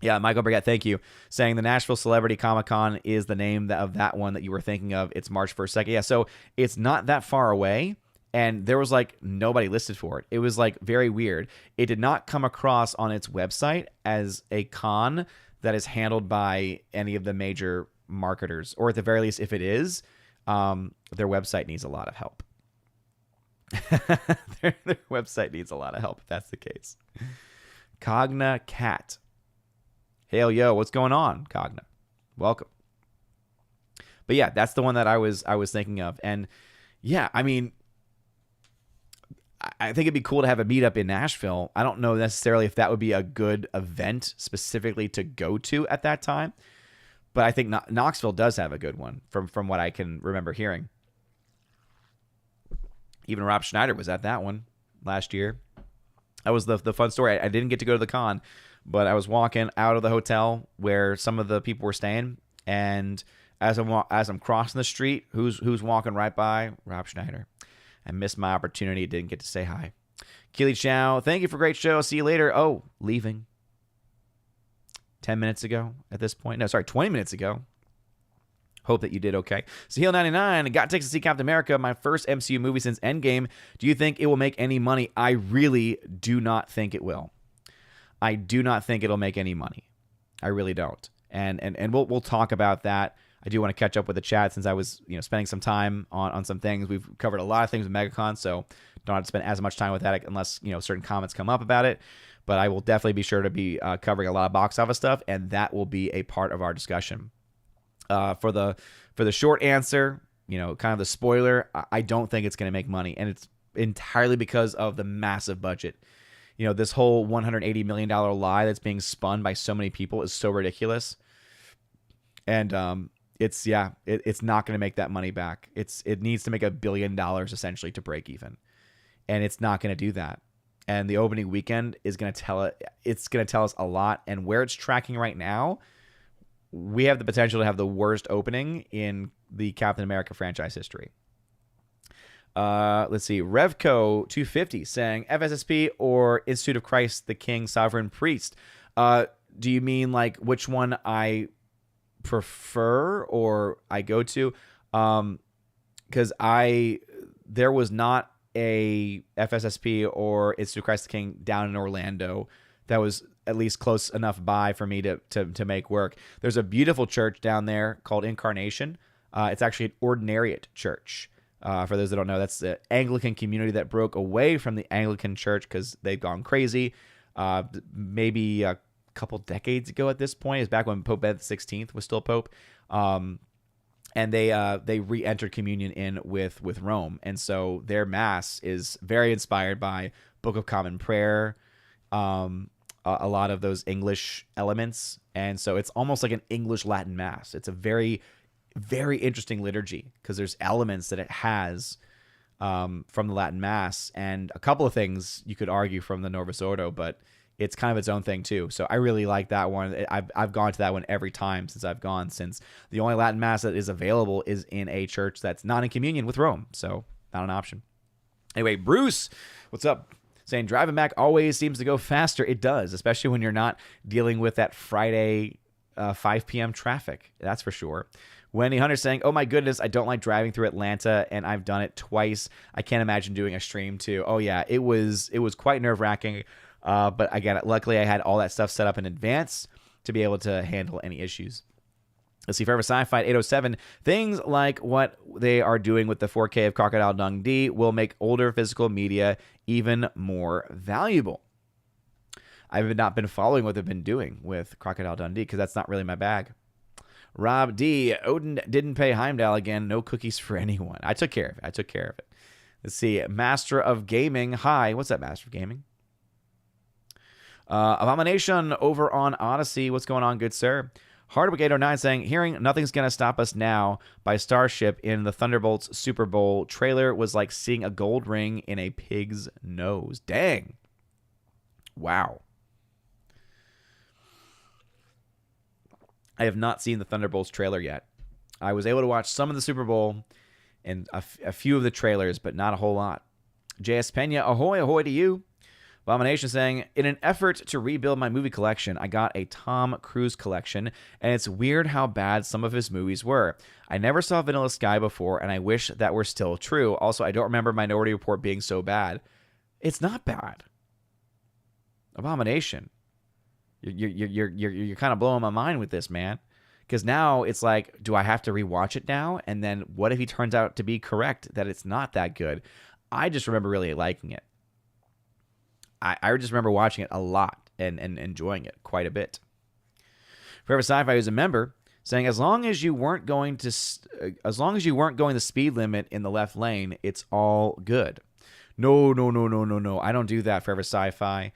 Michael Brigette, thank you. Saying the Nashville Celebrity Comic-Con is the name of that one that you were thinking of. It's March 1st, 2nd. Yeah, so it's not that far away, and there was, nobody listed for it. It was, very weird. It did not come across on its website as a con that is handled by any of the major marketers, or at the very least, if it is, their website needs a lot of help. their website needs a lot of help if that's the case. Cogna Cat. Hail, yo, what's going on, Cogna? Welcome. But yeah, that's the one that I was thinking of. And yeah, I mean, I think it'd be cool to have a meetup in Nashville. I don't know necessarily if that would be a good event specifically to go to at that time. But I think Knoxville does have a good one from what I can remember hearing. Even Rob Schneider was at that one last year. That was the fun story. I didn't get to go to the con, but I was walking out of the hotel where some of the people were staying, and as I'm crossing the street, who's walking right by? Rob Schneider. I missed my opportunity. Didn't get to say hi. Keely Chow, thank you for a great show. See you later. Oh, leaving. 10 minutes ago at this point. No, sorry, 20 minutes ago. Hope that you did okay. Sahil99, got tickets to see Captain America, my first MCU movie since Endgame. Do you think it will make any money? I really do not think it will. I do not think it'll make any money. I really don't. And we'll talk about that. I do want to catch up with the chat since I was spending some time on some things. We've covered a lot of things with Megacon, so don't have to spend as much time with that unless certain comments come up about it. But I will definitely be sure to be covering a lot of box office stuff, and that will be a part of our discussion. For the short answer, kind of the spoiler, I don't think it's going to make money, and it's entirely because of the massive budget. This whole $180 million lie that's being spun by so many people is so ridiculous. And it's not going to make that money back. It needs to make $1 billion essentially to break even. And it's not going to do that. And the opening weekend is going to tell us a lot. And where it's tracking right now, we have the potential to have the worst opening in the Captain America franchise history. Let's see. Revco 250 saying FSSP or Institute of Christ the King Sovereign Priest. Do you mean like which one I prefer or I go to? Because there was not a FSSP or Institute of Christ the King down in Orlando that was at least close enough by for me to make work. There's a beautiful church down there called Incarnation. It's actually an Ordinariate church. For those that don't know, that's the Anglican community that broke away from the Anglican church because they've gone crazy. Maybe a couple decades ago at this point. It's back when Pope Benedict XVI was still Pope. And they re-entered communion in with Rome. And so their mass is very inspired by Book of Common Prayer, a lot of those English elements. And so it's almost like an English Latin mass. It's a very, very interesting liturgy because there's elements that it has from the Latin mass and a couple of things you could argue from the Novus Ordo, but it's kind of its own thing too. So I really like that one. I've gone to that one every time since I've gone, since the only Latin mass that is available is in a church that's not in communion with Rome. So not an option. Anyway, Bruce, what's up? Saying driving back always seems to go faster. It does, especially when you're not dealing with that Friday 5 p.m. traffic. That's for sure. Wendy Hunter saying, oh my goodness, I don't like driving through Atlanta, and I've done it twice. I can't imagine doing a stream too. Oh yeah, it was quite nerve-wracking. But again, luckily I had all that stuff set up in advance to be able to handle any issues. Let's see, Forever Sci-Fi 807. Things like what they are doing with the 4K of Crocodile Dundee will make older physical media even more valuable. I've not been following what they've been doing with Crocodile Dundee because that's not really my bag. Rob D. Odin didn't pay Heimdall again. No cookies for anyone. I took care of it. Let's see. Master of Gaming. Hi. What's that, Master of Gaming? Abomination over on Odyssey. What's going on, good sir? Hardwick 809 saying, hearing Nothing's Gonna Stop Us Now by Starship in the Thunderbolts Super Bowl trailer was like seeing a gold ring in a pig's nose. Dang. Wow. I have not seen the Thunderbolts trailer yet. I was able to watch some of the Super Bowl and a few of the trailers, but not a whole lot. JS Pena, ahoy, ahoy to you. Abomination saying, in an effort to rebuild my movie collection, I got a Tom Cruise collection, and it's weird how bad some of his movies were. I never saw Vanilla Sky before, and I wish that were still true. Also, I don't remember Minority Report being so bad. It's not bad. Abomination. You're kind of blowing my mind with this, man. Because now it's like, do I have to rewatch it now? And then what if he turns out to be correct that it's not that good? I just remember really liking it. I just remember watching it a lot and enjoying it quite a bit. Forever Sci-Fi is a member saying, as long as you weren't going the speed limit in the left lane, it's all good. No. I don't do that, Forever Sci-Fi.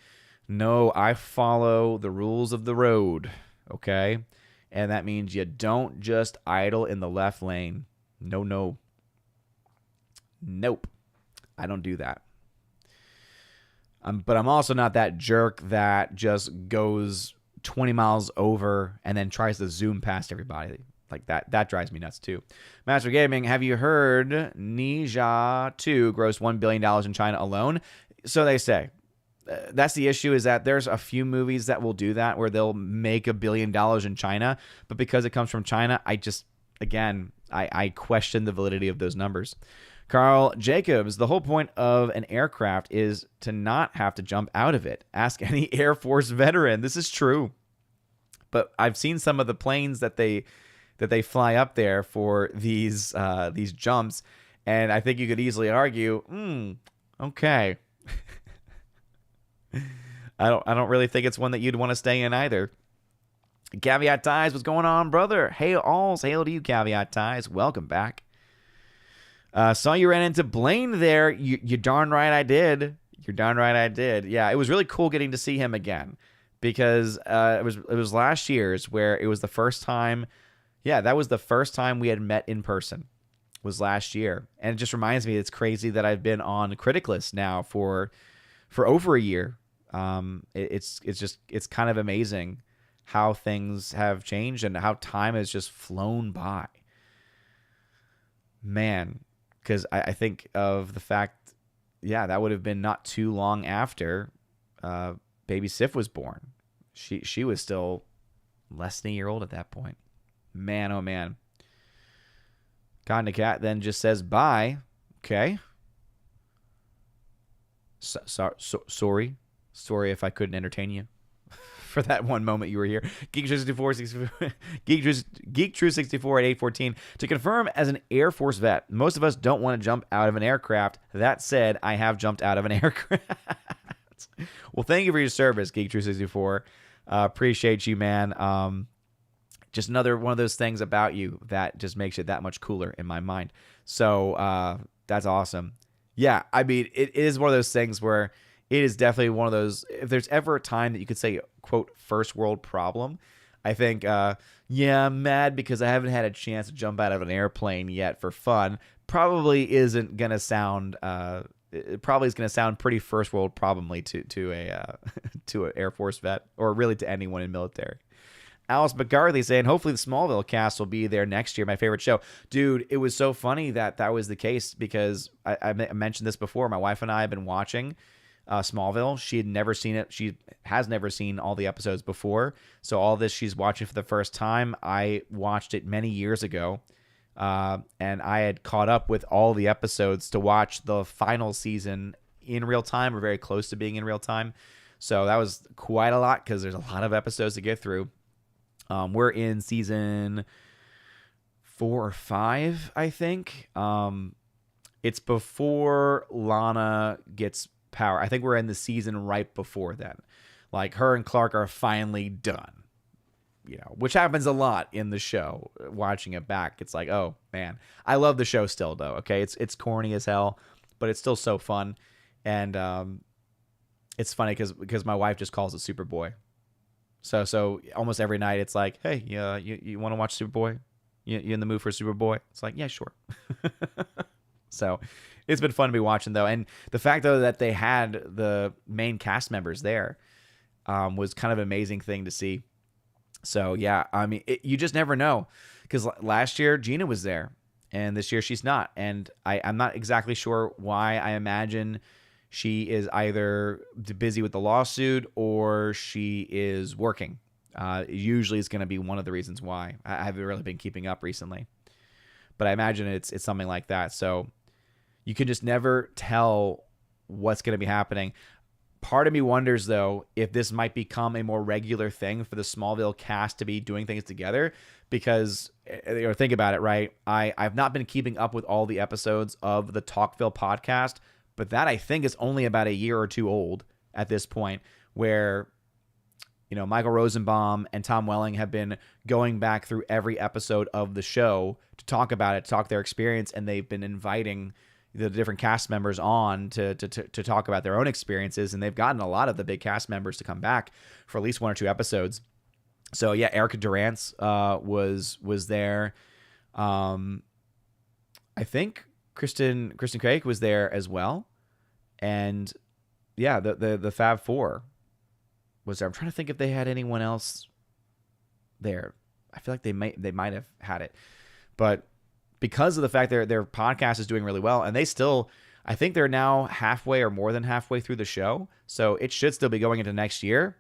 No, I follow the rules of the road, okay? And that means you don't just idle in the left lane. No. Nope. I don't do that. But I'm also not that jerk that just goes 20 miles over and then tries to zoom past everybody. Like that drives me nuts too. Master Gaming, have you heard Ninja 2 grossed $1 billion in China alone? So they say. That's the issue, is that there's a few movies that will do that where they'll make $1 billion in China, but because it comes from China, I question the validity of those numbers. Carl Jacobs, the whole point of an aircraft is to not have to jump out of it. Ask any Air Force veteran. This is true. But I've seen some of the planes that they that they fly up there for these jumps. And I think you could easily argue, okay. I don't really think it's one that you'd want to stay in either. Caveat Ties, what's going on, brother? Hail to you, Caveat Ties. Welcome back. Saw you ran into Blaine there. You darn right I did. You're darn right I did. Yeah, it was really cool getting to see him again because it was last year's where it was the first time. Yeah, that was the first time we had met in person. Was last year, and it just reminds me it's crazy that I've been on Critic List now for over a year. It's kind of amazing how things have changed and how time has just flown by. Man, because I think of the fact, yeah, that would have been not too long after baby Sif was born. She was still less than a year old at that point. Man, oh man. Conda Cat then just says bye. Okay. Sorry if I couldn't entertain you for that one moment you were here. Geek True 64 Geek True 64 at 814 to confirm as an Air Force vet. Most of us don't want to jump out of an aircraft. That said, I have jumped out of an aircraft. Well, thank you for your service, Geek True 64. Appreciate you, man. Just another one of those things about you that just makes it that much cooler in my mind. So that's awesome. Yeah, I mean, it is one of those things where it is definitely one of those, if there's ever a time that you could say, quote, first world problem, I think, yeah, I'm mad because I haven't had a chance to jump out of an airplane yet for fun, probably isn't going to sound, it probably is going to sound pretty first world probably to an Air Force vet, or really to anyone in military. Alice McCarthy saying, hopefully the Smallville cast will be there next year. My favorite show. Dude, it was so funny that was the case because I mentioned this before. My wife and I have been watching Smallville. She had never seen it. She has never seen all the episodes before. So all this she's watching for the first time. I watched it many years ago. And I had caught up with all the episodes to watch the final season in real time or very close to being in real time. So that was quite a lot because there's a lot of episodes to get through. We're in season 4 or 5, I think. It's before Lana gets power. I think we're in the season right before then. Like, her and Clark are finally done. You know, which happens a lot in the show. Watching it back, it's like, oh man, I love the show still though. Okay, it's corny as hell, but it's still so fun, and it's funny because my wife just calls it Superboy. So almost every night it's like, hey, you want to watch Superboy? You in the mood for Superboy? It's like, yeah, sure. So it's been fun to be watching though, and the fact though that they had the main cast members there was kind of an amazing thing to see. So yeah, I mean, you just never know, because last year Gina was there, and this year she's not, and I'm not exactly sure why. I imagine she is either busy with the lawsuit or she is working. Usually it's going to be one of the reasons why. I haven't really been keeping up recently, but I imagine it's something like that. So you can just never tell what's going to be happening. Part of me wonders, though, if this might become a more regular thing for the Smallville cast to be doing things together, because, think about it, right? I've not been keeping up with all the episodes of the Talkville podcast, but that, I think, is only about a year or two old at this point, where, Michael Rosenbaum and Tom Welling have been going back through every episode of the show to talk about it, to talk their experience, and they've been inviting the different cast members on to talk about their own experiences, and they've gotten a lot of the big cast members to come back for at least 1 or 2 episodes. So yeah, Erica Durance was there. I think Kristen Craig was there as well, and yeah, the Fab Four was there. I'm trying to think if they had anyone else there. I feel like they might have had it, but because of the fact their podcast is doing really well, and I think they're now halfway or more than halfway through the show, so it should still be going into next year.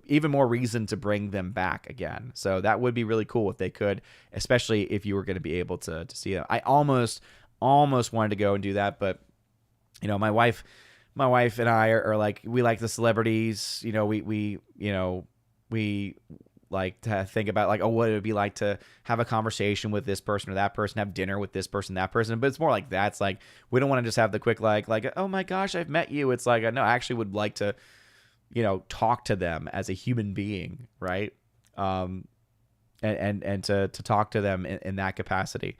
Even more reason to bring them back again. So that would be really cool if they could, especially if you were going to be able to see them. I almost wanted to go and do that, but my wife and I are like, we like the celebrities. We like to think about like, oh, what it would be like to have a conversation with this person or that person, have dinner with this person, that person. But it's more like that. It's like, we don't want to just have the quick, like, oh my gosh, I've met you. It's like, no, I actually would like to, talk to them as a human being. Right. And to talk to them in that capacity.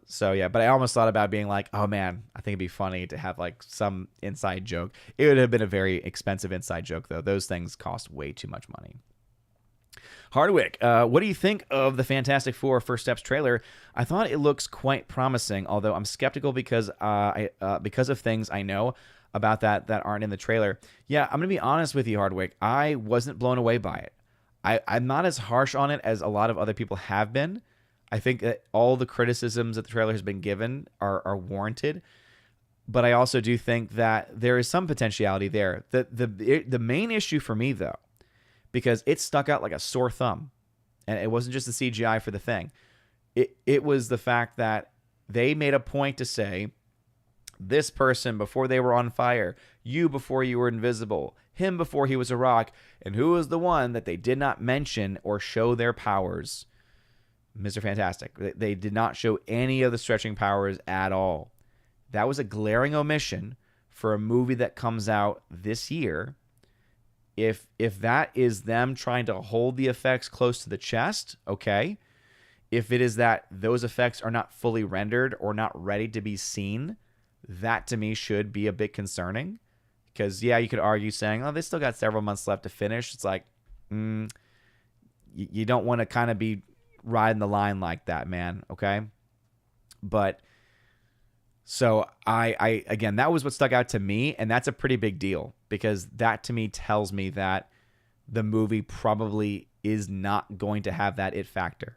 So yeah, but I almost thought about being like, oh man, I think it'd be funny to have like some inside joke. It would have been a very expensive inside joke though. Those things cost way too much money. Hardwick, what do you think of the Fantastic Four First Steps trailer? I thought it looks quite promising, although I'm skeptical because of things I know about that aren't in the trailer. Yeah, I'm gonna be honest with you, Hardwick. I wasn't blown away by it. I'm not as harsh on it as a lot of other people have been. I think that all the criticisms that the trailer has been given are warranted, but I also do think that there is some potentiality there. The main issue for me, though, because it stuck out like a sore thumb, and it wasn't just the CGI for the thing. It was the fact that they made a point to say, this person before they were on fire, you before you were invisible, him before he was a rock, and who was the one that they did not mention or show their powers? Mr. Fantastic. They did not show any of the stretching powers at all. That was a glaring omission for a movie that comes out this year. If that is them trying to hold the effects close to the chest, okay. If it is that those effects are not fully rendered or not ready to be seen, that to me should be a bit concerning. Because, yeah, you could argue saying, oh, they still got several months left to finish. It's like, you don't want to kind of be riding the line like that, man. Okay. But so I again, that was what stuck out to me. And that's a pretty big deal because that to me tells me that the movie probably is not going to have that it factor.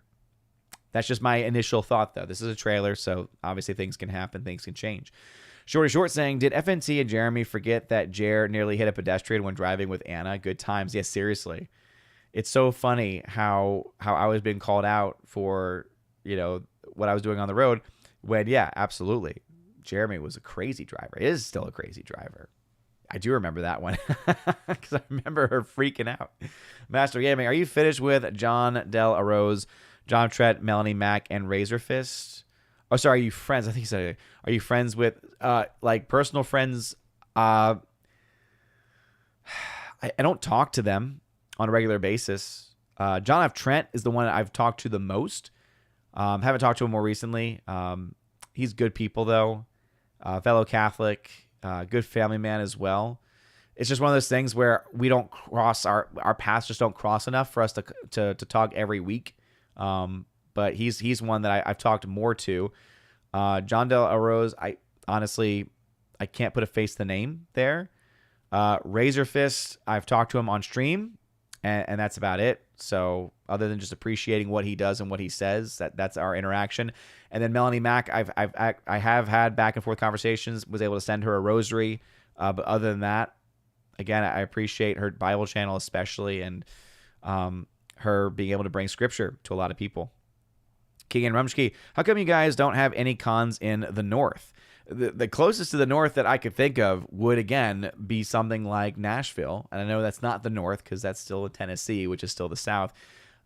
That's just my initial thought though. This is a trailer. So obviously things can happen. Things can change. Shorty Short saying, did FNT and Jeremy forget that Jer nearly hit a pedestrian when driving with Anna? Good times. Yes, seriously. It's so funny how I was being called out for, what I was doing on the road when, yeah, absolutely. Jeremy was a crazy driver. Is still a crazy driver. I do remember that one because I remember her freaking out. Master Gaming, are you finished with John Del Arroz, John Trett, Melanie Mack, and Razor Fist? Oh, sorry, are you friends? I think he said, are you friends with, like, personal friends? I don't talk to them on a regular basis. John F. Trent is the one I've talked to the most. Haven't talked to him more recently. He's good people, though. Fellow Catholic, good family man as well. It's just one of those things where we don't cross our paths just don't cross enough for us to talk every week. But he's one that I've talked more to. John Del Arroz, I honestly can't put a face to the name there. Razor Fist, I've talked to him on stream. And that's about it. So other than just appreciating what he does and what he says, that's our interaction. And then Melanie Mack, I have had back and forth conversations. Was able to send her a rosary, but other than that, again, I appreciate her Bible channel especially, and her being able to bring scripture to a lot of people. Keegan Rumsky, how come you guys don't have any cons in the North? The closest to the North that I could think of would, again, be something like Nashville. And I know that's not the North because that's still Tennessee, which is still the South.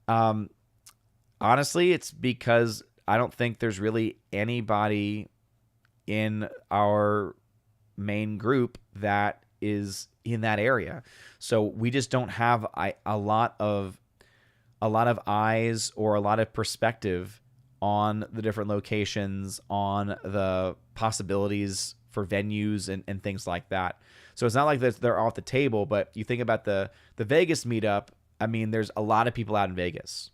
Honestly, it's because I don't think there's really anybody in our main group that is in that area. So we just don't have a lot of eyes or a lot of perspective on the different locations, on the possibilities for venues and things like that. So it's not like they're off the table, but you think about the Vegas meetup, I mean, there's a lot of people out in Vegas,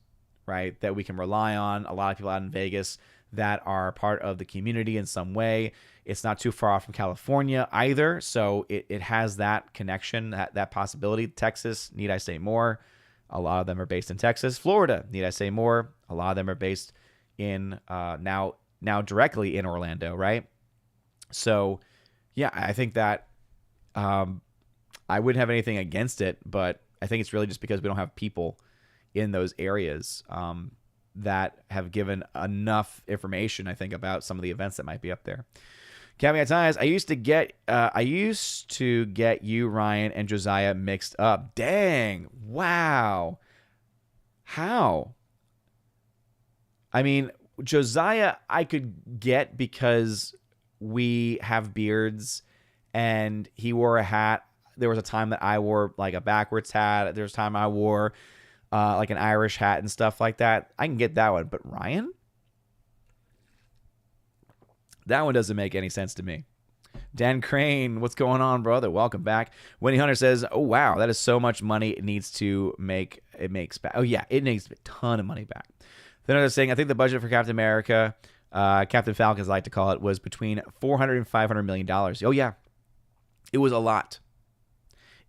right, that we can rely on, a lot of people out in Vegas that are part of the community in some way. It's not too far off from California either, so it has that connection, that possibility. Texas, need I say more? A lot of them are based in Texas. Florida, need I say more? A lot of them are based in now directly in Orlando, right? So, yeah, I think that I wouldn't have anything against it, but I think it's really just because we don't have people in those areas that have given enough information, I think, about some of the events that might be up there. Caveat Ties, I used to get you, Ryan, and Josiah mixed up. Dang, wow. How? I mean, Josiah, I could get because we have beards and he wore a hat. There was a time that I wore like a backwards hat. There was a time I wore like an Irish hat and stuff like that. I can get that one. But Ryan? That one doesn't make any sense to me. Dan Crane, what's going on, brother? Welcome back. Wendy Hunter says, oh, wow, that is so much money it needs to make. It makes back. Oh, yeah, it makes a ton of money back. Then I was saying, I think the budget for Captain America, Captain Falcon, as I like to call it, was between $400 and $500 million. Oh, yeah, it was a lot.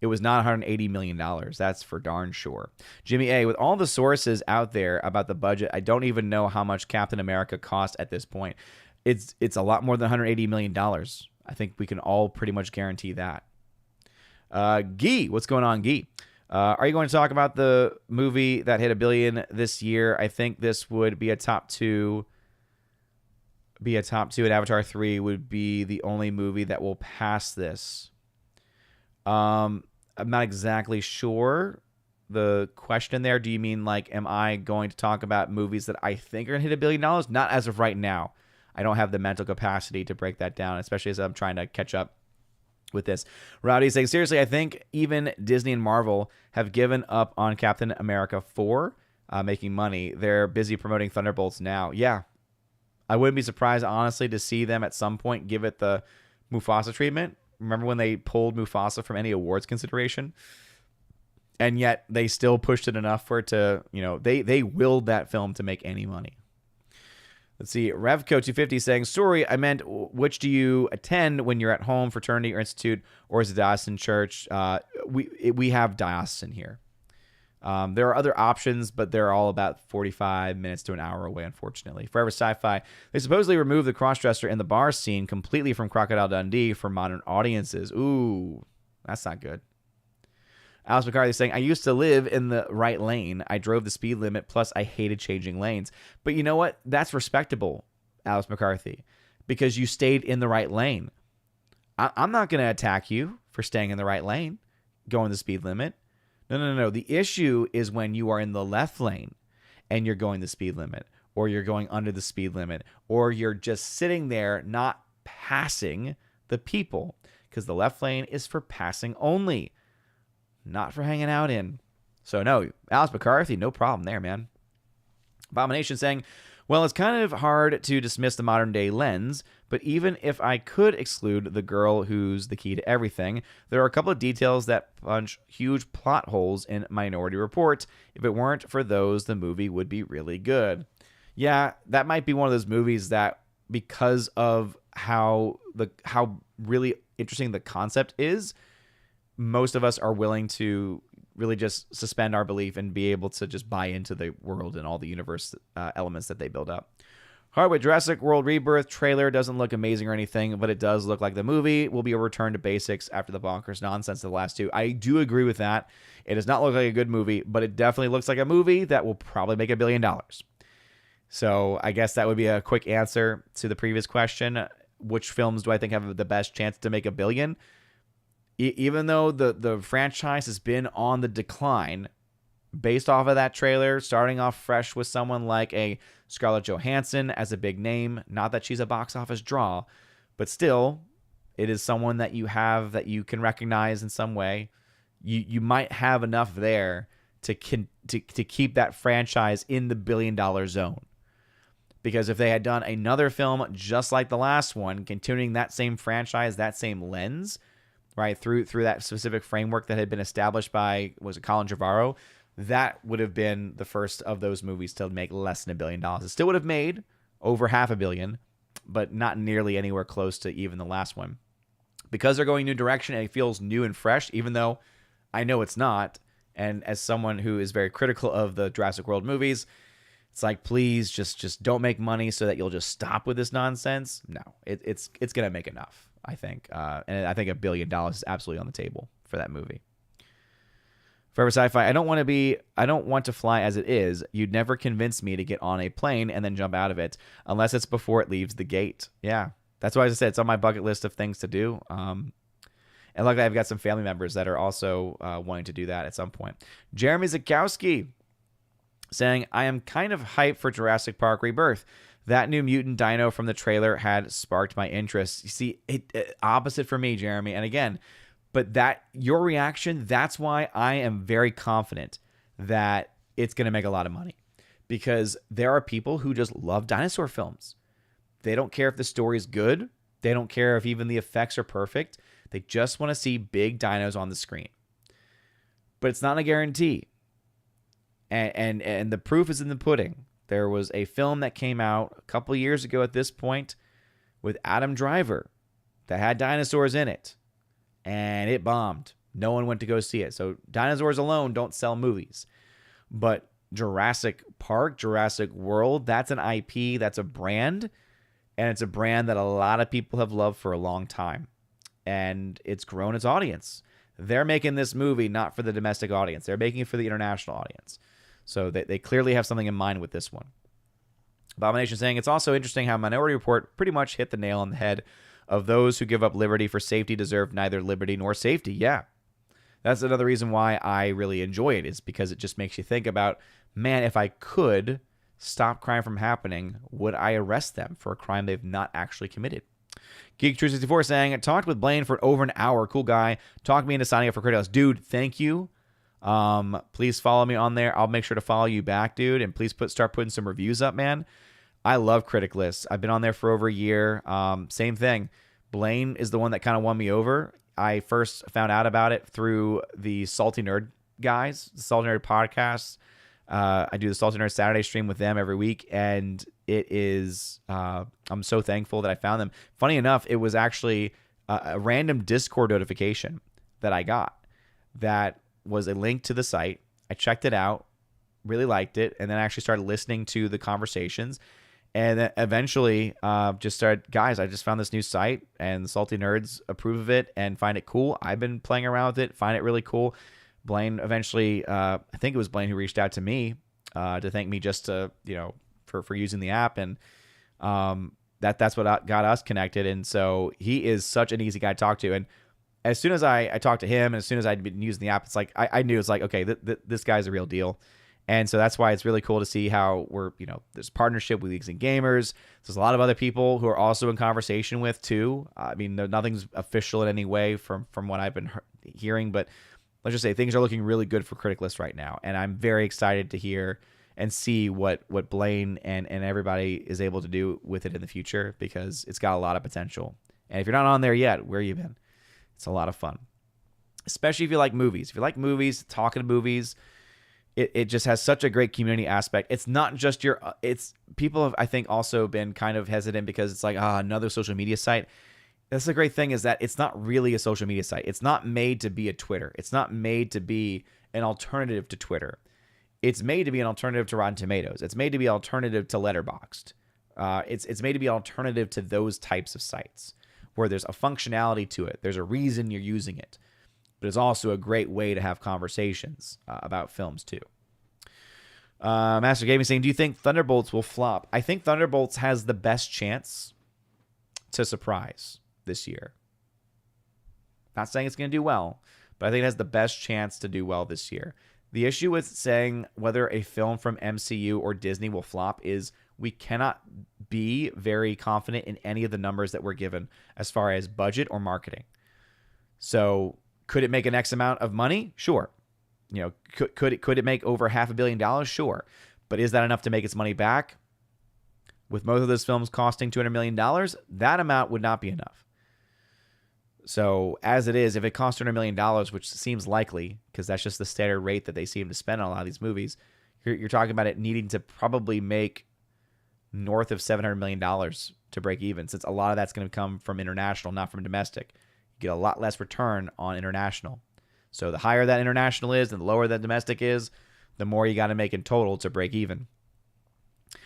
It was not $180 million. That's for darn sure. Jimmy A., with all the sources out there about the budget, I don't even know how much Captain America cost at this point. It's a lot more than $180 million. I think we can all pretty much guarantee that. Guy, what's going on, Guy? Are you going to talk about the movie that hit $1 billion this year? I think this would be a top two. And Avatar 3 would be the only movie that will pass this. I'm not exactly sure the question there. Do you mean like, am I going to talk about movies that I think are going to hit $1 billion? Not as of right now. I don't have the mental capacity to break that down, especially as I'm trying to catch up with this. Rowdy saying, seriously, I think even Disney and Marvel have given up on Captain America 4 making money. They're busy promoting Thunderbolts now. Yeah. I wouldn't be surprised, honestly, to see them at some point give it the Mufasa treatment. Remember when they pulled Mufasa from any awards consideration? And yet they still pushed it enough for it to, they willed that film to make any money. Let's see. Revco250 saying, sorry, I meant which do you attend when you're at home, fraternity or institute, or is it diocesan church? We have diocesan here. There are other options, but they're all about 45 minutes to an hour away, unfortunately. Forever Sci-Fi, they supposedly removed the crossdresser in the bar scene completely from Crocodile Dundee for modern audiences. Ooh, that's not good. Alice McCarthy saying, I used to live in the right lane. I drove the speed limit, plus I hated changing lanes. But you know what? That's respectable, Alice McCarthy, because you stayed in the right lane. I'm not going to attack you for staying in the right lane, going the speed limit. No. The issue is when you are in the left lane and you're going the speed limit, or you're going under the speed limit, or you're just sitting there not passing the people, because the left lane is for passing only, not for hanging out in. So no, Alice McCarthy, no problem there, man. Abomination saying, well, it's kind of hard to dismiss the modern day lens, but even if I could exclude the girl who's the key to everything, there are a couple of details that punch huge plot holes in Minority Report. If it weren't for those, the movie would be really good. Yeah, that might be one of those movies that, because of how really interesting the concept is, most of us are willing to really just suspend our belief and be able to just buy into the world and all the universe elements that they build up. Hardwood Jurassic World Rebirth trailer doesn't look amazing or anything, but it does look like the movie will be a return to basics after the bonkers nonsense of the last two. I do agree with that. It does not look like a good movie, but it definitely looks like a movie that will probably make $1 billion. So I guess that would be a quick answer to the previous question. Which films do I think have the best chance to make $1 billion? Even though the franchise has been on the decline, based off of that trailer, starting off fresh with someone like a Scarlett Johansson as a big name, not that she's a box office draw, but still, it is someone that you have that you can recognize in some way. You might have enough there to keep that franchise in the $1 billion zone. Because if they had done another film just like the last one, continuing that same franchise, that same lens, right, through that specific framework that had been established by, was it Colin Trevorrow? That would have been the first of those movies to make less than $1 billion. It still would have made over $500 million, but not nearly anywhere close to even the last one. Because they're going new direction and it feels new and fresh, even though I know it's not. And as someone who is very critical of the Jurassic World movies, it's like, please just don't make money so that you'll just stop with this nonsense. No, it's going to make enough, I think. And I think $1 billion is absolutely on the table for that movie. Forever Sci-Fi, I don't want to fly as it is. You'd never convince me to get on a plane and then jump out of it, unless it's before it leaves the gate. Yeah, that's why, as I said, it's on my bucket list of things to do. And luckily, I've got some family members that are also wanting to do that at some point. Jeremy Zakowski saying, I am kind of hyped for Jurassic Park Rebirth. That new mutant dino from the trailer had sparked my interest. You see, it opposite for me, Jeremy. And again, but that your reaction, that's why I am very confident that it's going to make a lot of money. Because there are people who just love dinosaur films. They don't care if the story is good. They don't care if even the effects are perfect. They just want to see big dinos on the screen. But it's not a guarantee. And the proof is in the pudding. There was a film that came out a couple years ago at this point with Adam Driver that had dinosaurs in it. And it bombed. No one went to go see it. So dinosaurs alone don't sell movies. But Jurassic Park, Jurassic World, that's an IP, that's a brand. And it's a brand that a lot of people have loved for a long time. And it's grown its audience. They're making this movie not for the domestic audience. They're making it for the international audience. So they clearly have something in mind with this one. Abomination saying, it's also interesting how Minority Report pretty much hit the nail on the head of those who give up liberty for safety deserve neither liberty nor safety. Yeah. That's another reason why I really enjoy it, is because it just makes you think about, man, if I could stop crime from happening, would I arrest them for a crime they've not actually committed? Geek364 saying, I talked with Blaine for over an hour. Cool guy. Talked me into signing up for Critical. Dude, thank you. Please follow me on there. I'll make sure to follow you back, dude. And please start putting some reviews up, man. I love Critic Lists. I've been on there for over a year. Same thing. Blaine is the one that kind of won me over. I first found out about it through the Salty Nerd guys, the Salty Nerd podcasts. I do the Salty Nerd Saturday stream with them every week, and it is, I'm so thankful that I found them. Funny enough, it was actually a random Discord notification that I got that was a link to the site. I checked it out, really liked it, and then I actually started listening to the conversations. And then eventually just started, guys, I just found this new site, and the Salty Nerds approve of it and find it cool. I've been playing around with it, find it really cool. Blaine eventually, I think it was Blaine who reached out to me to thank me just to, for using the app. And that's what got us connected. And so he is such an easy guy to talk to. And as soon as I talked to him, and as soon as I'd been using the app, it's like, I knew it's like, okay, this guy's a real deal. And so that's why it's really cool to see how we're, there's partnership with Geeks and Gamers. There's a lot of other people who are also in conversation with too. I mean, nothing's official in any way from what I've been hearing, but let's just say things are looking really good for Critic List right now. And I'm very excited to hear and see what Blaine and everybody is able to do with it in the future, because it's got a lot of potential. And if you're not on there yet, where you been? It's a lot of fun, especially if you like movies. If you like movies, talking to movies, it just has such a great community aspect. It's not just people have, I think, also been kind of hesitant because it's like, another social media site. That's the great thing, is that it's not really a social media site. It's not made to be a Twitter. It's not made to be an alternative to Twitter. It's made to be an alternative to Rotten Tomatoes. It's made to be an alternative to Letterboxd. It's made to be an alternative to those types of sites where there's a functionality to it. There's a reason you're using it. But it's also a great way to have conversations about films too. Master Gaming saying, do you think Thunderbolts will flop? I think Thunderbolts has the best chance to surprise this year. Not saying it's going to do well, but I think it has the best chance to do well this year. The issue with saying whether a film from MCU or Disney will flop is we cannot be very confident in any of the numbers that we're given as far as budget or marketing. So could it make an X amount of money? Sure. Could it make over $500 million? Sure. But is that enough to make its money back? With most of those films costing $200 million, that amount would not be enough. So as it is, if it costs $200 million, which seems likely, because that's just the standard rate that they seem to spend on a lot of these movies, you're talking about it needing to probably make north of $700 million to break even, since a lot of that's going to come from international, not from domestic. You get a lot less return on international. So the higher that international is and the lower that domestic is, the more you got to make in total to break even.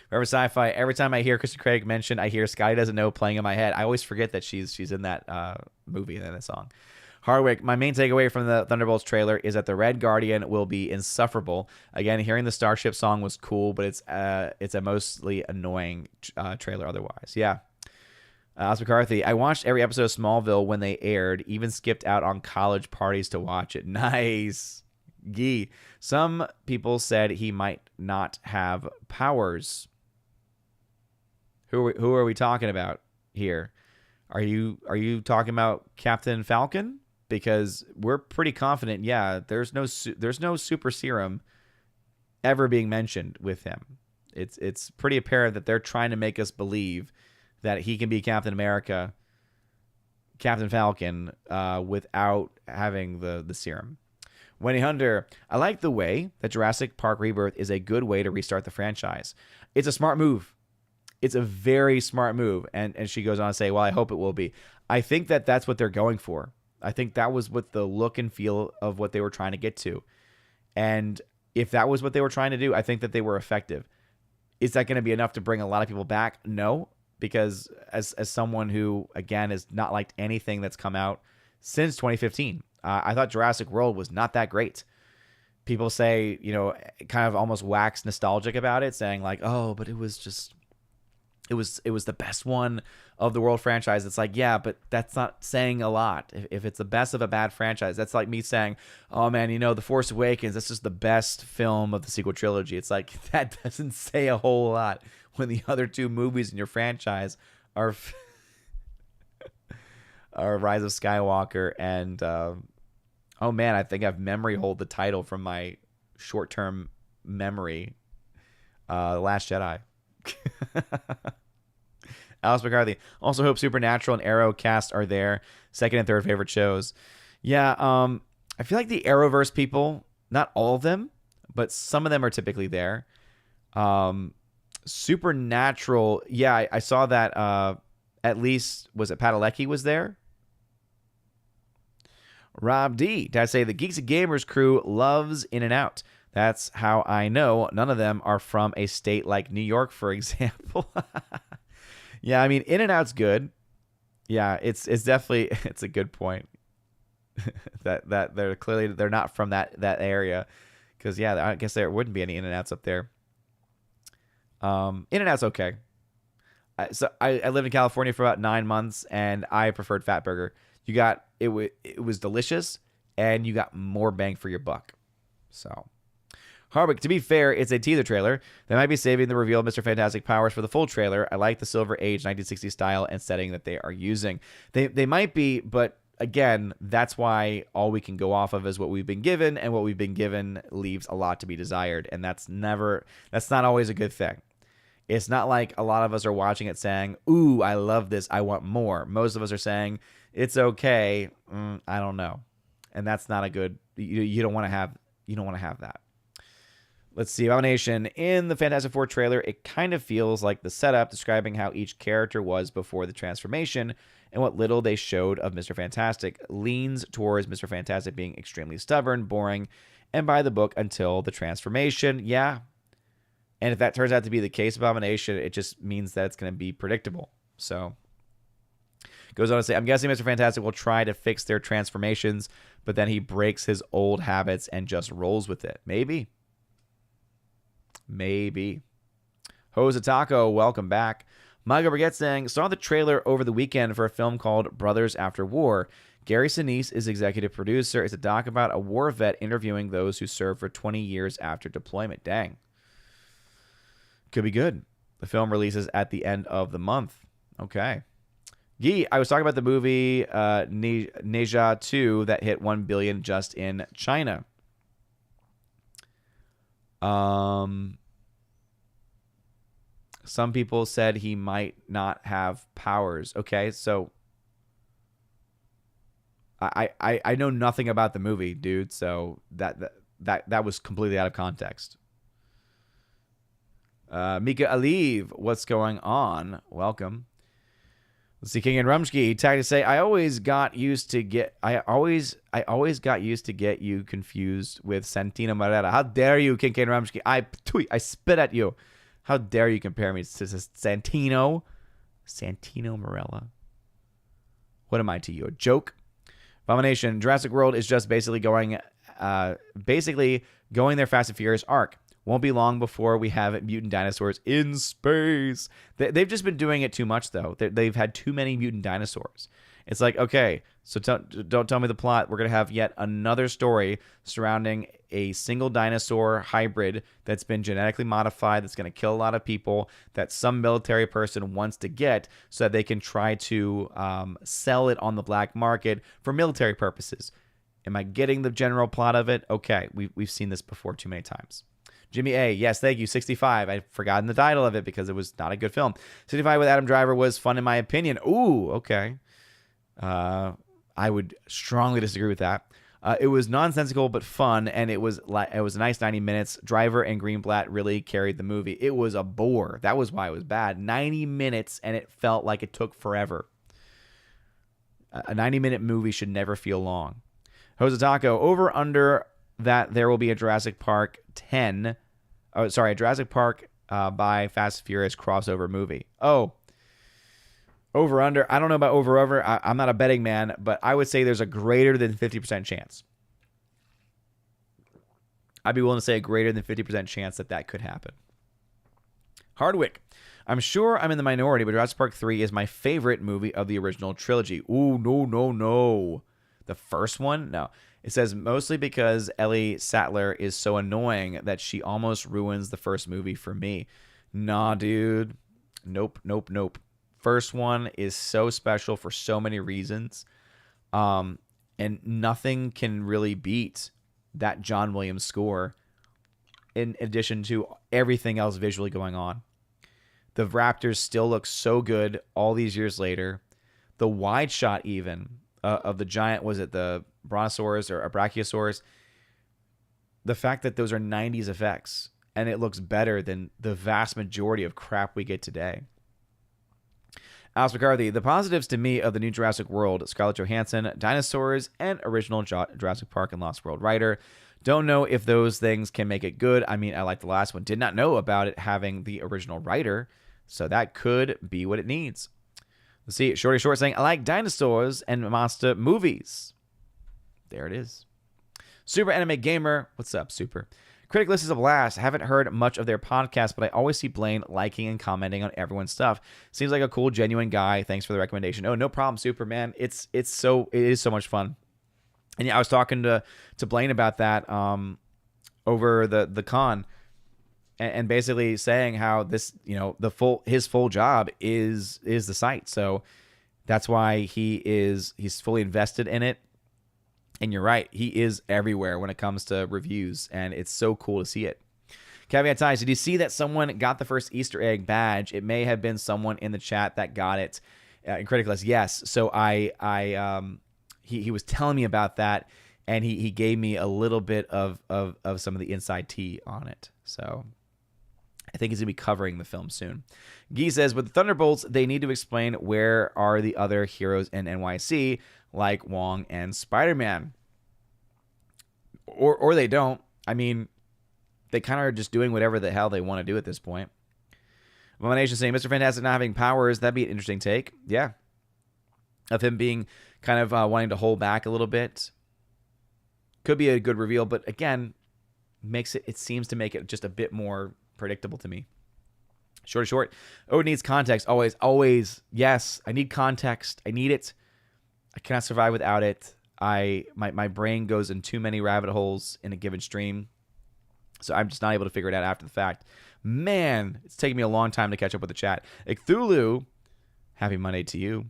Forever Sci-Fi, every time I hear Kristen Craig mentioned, I hear Sky Doesn't Know playing in my head. I always forget that she's in that movie and in that song. Hardwick, my main takeaway from the Thunderbolts trailer is that the Red Guardian will be insufferable. Again, hearing the Starship song was cool, but it's a mostly annoying trailer otherwise. Yeah. Oscar McCarthy, I watched every episode of Smallville when they aired, even skipped out on college parties to watch it. Nice. Gee, some people said he might not have powers. Who are we talking about here? Are you talking about Captain Falcon? Because we're pretty confident, yeah, there's no super serum ever being mentioned with him. It's pretty apparent that they're trying to make us believe that he can be Captain America, Captain Falcon, without having the serum. Wendy Hunter, I like the way that Jurassic Park Rebirth is a good way to restart the franchise. It's a smart move. It's a very smart move. And she goes on to say, well, I hope it will be. I think that that's what they're going for. I think that was what the look and feel of what they were trying to get to. And if that was what they were trying to do, I think that they were effective. Is that going to be enough to bring a lot of people back? No, because as someone who, again, has not liked anything that's come out since 2015, I thought Jurassic World was not that great. People say, kind of almost wax nostalgic about it, saying like, oh, but it was the best one of the World franchise. It's like, yeah, but that's not saying a lot. If it's the best of a bad franchise, that's like me saying, oh man, The Force Awakens, that's just the best film of the sequel trilogy. It's like, that doesn't say a whole lot when the other two movies in your franchise are Rise of Skywalker and oh man, I think I've memory hold the title from my short-term memory, The Last Jedi. Alice McCarthy, also hope Supernatural and Arrow cast are there. Second and third favorite shows. Yeah, I feel like the Arrowverse people, not all of them, but some of them are typically there. Supernatural, yeah, I saw that at least, was it Padalecki was there? Rob D, did I say the Geeks and Gamers crew loves In-N-Out? That's how I know none of them are from a state like New York, for example. Yeah, I mean, In-N-Out's good. Yeah, it's definitely, it's a good point. that they're not from that area, because yeah, I guess there wouldn't be any In-N-Outs up there. In-N-Out's okay. So I lived in California for about 9 months, and I preferred Fatburger. You got it was delicious, and you got more bang for your buck. So. Harwick, to be fair, it's a teaser trailer. They might be saving the reveal of Mr. Fantastic powers for the full trailer. I like the Silver Age 1960s style and setting that they are using. They might be, but again, that's why all we can go off of is what we've been given, and what we've been given leaves a lot to be desired, and that's not always a good thing. It's not like a lot of us are watching it saying, ooh, I love this, I want more. Most of us are saying, it's okay, I don't know. And that's not a good, you don't want to have that. Let's see, Abomination. In the Fantastic Four trailer, it kind of feels like the setup describing how each character was before the transformation, and what little they showed of Mr. Fantastic leans towards Mr. Fantastic being extremely stubborn, boring, and by the book until the transformation. Yeah. And if that turns out to be the case, Abomination, it just means that it's going to be predictable. So, goes on to say, I'm guessing Mr. Fantastic will try to fix their transformations, but then he breaks his old habits and just rolls with it. Maybe. Jose Taco, welcome back. Michael Brigette saying, saw the trailer over the weekend for a film called Brothers After War. Gary Sinise is executive producer. It's a doc about a war vet interviewing those who served for 20 years after deployment. Dang. Could be good. The film releases at the end of the month. Okay. Gee, I was talking about the movie Neja 2 that hit $1 billion just in China. Some people said he might not have powers. Okay, so I know nothing about the movie, dude. So that was completely out of context. Mika Aliv, what's going on? Welcome. Let's see, King and Rumsky tagged to say, I always got used to get you confused with Santino Marella. How dare you, King and Rumsky? I spit at you. How dare you compare me to Santino Marella? What am I to you? A joke? Abomination. Jurassic World is just basically going their Fast and Furious arc. Won't be long before we have mutant dinosaurs in space. They've just been doing it too much, though. They've had too many mutant dinosaurs. It's like, okay, so don't tell me the plot. We're going to have yet another story surrounding a single dinosaur hybrid that's been genetically modified, that's going to kill a lot of people, that some military person wants to get so that they can try to sell it on the black market for military purposes. Am I getting the general plot of it? Okay, we've seen this before too many times. Jimmy A, yes, thank you. 65. I'd forgotten the title of it because it was not a good film. 65 with Adam Driver was fun in my opinion. Ooh, okay. I would strongly disagree with that. It was nonsensical but fun, and it was a nice 90 minutes. Driver and Greenblatt really carried the movie. It was a bore. That was why it was bad. 90 minutes, and it felt like it took forever. A 90-minute movie should never feel long. Jose Taco, over under that there will be a Jurassic Park 10. Oh, sorry, a Jurassic Park by Fast and Furious crossover movie. Oh. Over under, I don't know about over. I'm not a betting man, but I would say there's a greater than 50% chance. I'd be willing to say a greater than 50% chance that could happen. Hardwick, I'm sure I'm in the minority, but Jurassic Park 3 is my favorite movie of the original trilogy. Ooh, no. The first one? No. It says mostly because Ellie Sattler is so annoying that she almost ruins the first movie for me. Nah, dude. Nope. First one is so special for so many reasons. And nothing can really beat that John Williams score in addition to everything else visually going on. The Raptors still look so good all these years later. The wide shot even of the giant, was it the Brontosaurus or a Brachiosaurus? The fact that those are 90s effects and it looks better than the vast majority of crap we get today. Alice McCarthy, the positives to me of the new Jurassic World: Scarlett Johansson, dinosaurs, and original Jurassic Park and Lost World writer. Don't know if those things can make it good. I mean, I like the last one. Did not know about it having the original writer, so that could be what it needs. Let's see, Shorty Short saying, I like dinosaurs and monster movies. There it is. Super Anime Gamer, what's up, Super? Critic List is a blast. I haven't heard much of their podcast, but I always see Blaine liking and commenting on everyone's stuff. Seems like a cool, genuine guy. Thanks for the recommendation. Oh, no problem, Superman. It is so much fun. And yeah, I was talking to Blaine about that over the con, and basically saying how this, his full job is the site. So that's why he's fully invested in it. And you're right, he is everywhere when it comes to reviews, and it's so cool to see it. Caveat Ties, did you see that someone got the first Easter egg badge? It may have been someone in the chat that got it in Critical List. Yes, so he was telling me about that, and he gave me a little bit of some of the inside tea on it. So I think he's going to be covering the film soon. Guy says, with the Thunderbolts, they need to explain where are the other heroes in NYC, like Wong and Spider-Man. Or they don't. I mean, they kind of are just doing whatever the hell they want to do at this point. Abomination saying, Mr. Fantastic not having powers, that'd be an interesting take. Yeah. Of him being kind of wanting to hold back a little bit. Could be a good reveal, but again, it seems to make it just a bit more predictable to me. Short. Odin needs context. Always. Yes, I need context. I need it. I cannot survive without it. My brain goes in too many rabbit holes in a given stream, so I'm just not able to figure it out after the fact. Man, it's taking me a long time to catch up with the chat. Cthulhu, happy Monday to you.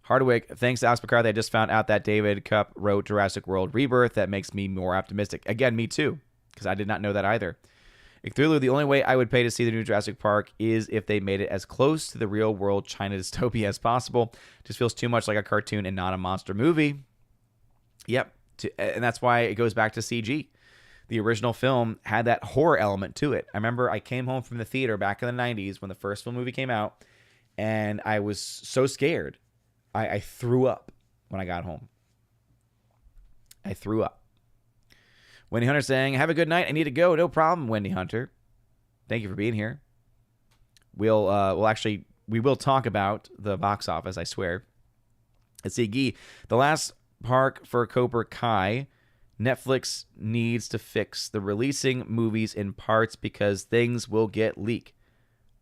Hardwick, thanks to Alex McCarthy, I just found out that David Cup wrote Jurassic World Rebirth. That makes me more optimistic. Again, me too, because I did not know that either. Cthulhu, the only way I would pay to see the new Jurassic Park is if they made it as close to the real-world China dystopia as possible. Just feels too much like a cartoon and not a monster movie. Yep, and that's why it goes back to CG. The original film had that horror element to it. I remember I came home from the theater back in the 90s when the first film movie came out, and I was so scared. I threw up when I got home. I threw up. Wendy Hunter saying, have a good night. I need to go. No problem, Wendy Hunter. Thank you for being here. We will talk about the box office, I swear. Let's see, Guy. The last park for Cobra Kai. Netflix needs to fix the releasing movies in parts because things will get leaked.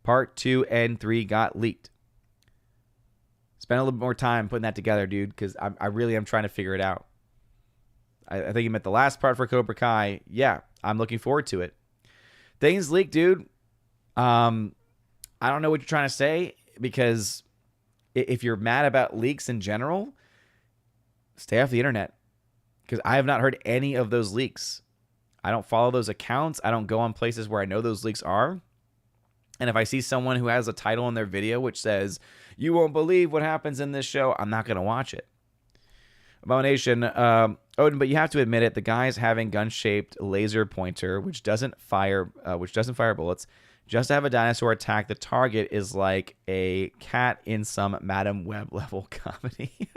Part 2 and 3 got leaked. Spend a little bit more time putting that together, dude, because I really am trying to figure it out. I think you meant the last part for Cobra Kai. Yeah, I'm looking forward to it. Things leak, dude. I don't know what you're trying to say, because if you're mad about leaks in general, stay off the internet, because I have not heard any of those leaks. I don't follow those accounts. I don't go on places where I know those leaks are. And if I see someone who has a title in their video which says, "You won't believe what happens in this show," I'm not going to watch it. Abomination, Odin, but you have to admit it. The guy's having gun-shaped laser pointer, which doesn't fire bullets. Just to have a dinosaur attack the target is like a cat in some Madam Web level comedy.